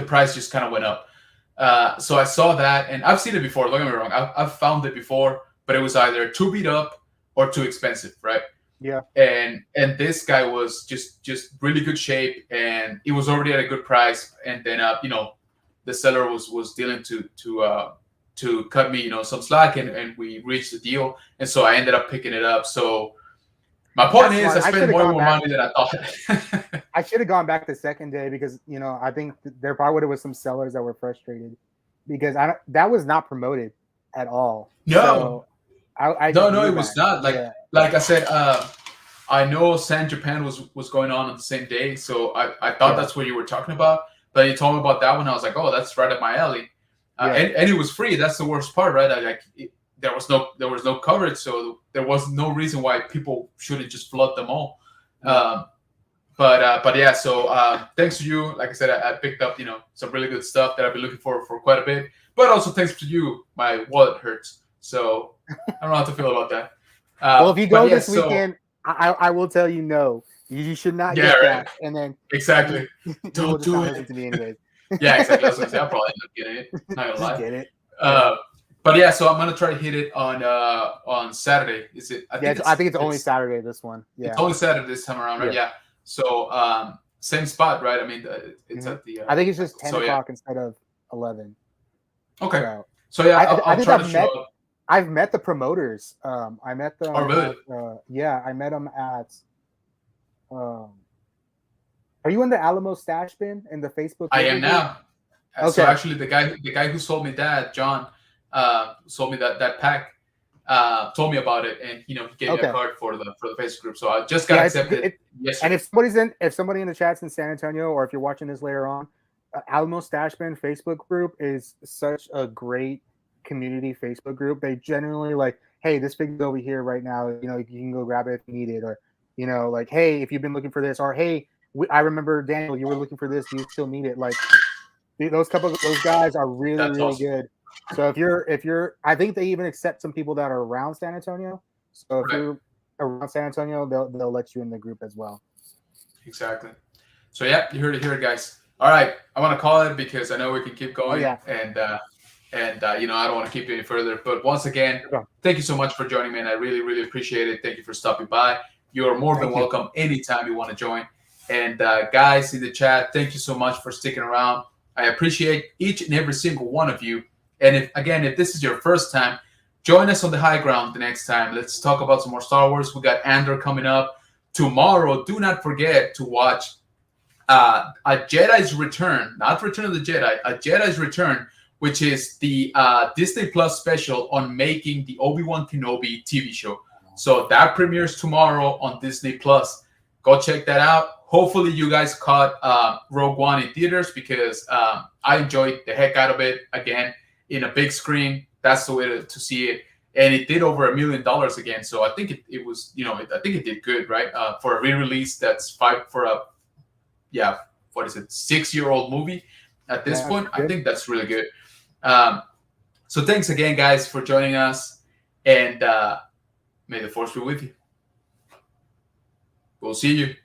price just kind of went up. So I saw that, and I've seen it before. Don't get me wrong, I've found it before, but it was either too beat up or too expensive, right? Yeah. And this guy was just really good shape, and it was already at a good price. And then the seller was dealing to cut me some slack, and we reached the deal, and so I ended up picking it up. So my point That's is, I smart. I should spent have way gone more back. money than I thought. I should have gone back the second day because I think there probably would have was some sellers that were frustrated because that was not promoted at all. No, So I no, just no, knew it was that. not. Like Yeah. like I said, I know San Japan was going on the same day, so I thought Yeah. that's what you were talking about. But you told me about that one, I was like, oh, that's right up my alley. Yeah. And it was free. That's the worst part, right? There was no coverage, so there was no reason why people shouldn't just flood them all. Yeah. Um, but yeah, so thanks to you, like I said, I picked up some really good stuff that I've been looking for quite a bit. But also thanks to you, my wallet hurts, so I don't know how to feel about that. Well, if you But go yeah, this so weekend, I will tell you no. You should not yeah, get right, that, and then you exactly. you will Don't just do not listen it. to me anyways. Yeah, exactly. I was gonna say I'll probably end up getting it. Not gonna Just lie. get it. Yeah. Uh, but yeah, so I'm gonna try to hit it on Saturday. Is it? I Yeah. think I think it's only Saturday. This one. it's Yeah. only Saturday this time around, right? Yeah. Yeah. So same spot, right? I mean, it's Hmm. at the. I think it's just 10 So yeah. o'clock instead of 11. Okay. So So yeah, I I'll think try to show up. I've met the promoters. I met Oh them really? at yeah, I met them at um are you in the Alamo stash bin in the Facebook I user am group? now. So Okay. actually, the guy who sold me that, John, sold me that pack, told me about it, and he gave me a Okay. card for the Facebook group. So I just got Yeah, accepted and yesterday. if somebody in the chats in San Antonio, or if you're watching this later on, Alamo Stash Bin Facebook group is such a great community Facebook group. They generally like, hey, this figure's over here right now. You can go grab it if you need it, or like, hey, if you've been looking for this, or hey, I remember Daniel, you were looking for this. Do you still need it? Like those guys are really That's really awesome. good. So if you're, I think they even accept some people that are around San Antonio. So if Right. you're around San Antonio, they'll let you in the group as well. Exactly. So yeah, you heard it here, guys. All right, I want to call it because I know we can keep Oh going, yeah. and I don't want to keep you any further. But once again, Okay. thank you so much for joining me, and I really really appreciate it. Thank you for stopping by. You are more than Thank you. welcome anytime you want to join. And guys in the chat, thank you so much for sticking around. I appreciate each and every single one of you. And if this is your first time, join us on the high ground the next time. Let's talk about some more Star Wars. We got Andor coming up tomorrow. Do not forget to watch a Jedi's Return, not Return of the Jedi, a Jedi's Return, which is the Disney Plus special on making the Obi-Wan Kenobi TV show. So that premieres tomorrow on Disney Plus. Go check that out. Hopefully, you guys caught Rogue One in theaters because I enjoyed the heck out of it. Again, in a big screen, that's the way to see it. And it did over $1 million again. So I think it was, I think it did good, right? For a re-release, that's for a yeah, what is it, 6-year-old movie at this Yeah, point. I good. think that's really good. Um, so thanks again, guys, for joining us, and may the force be with you. We'll see you.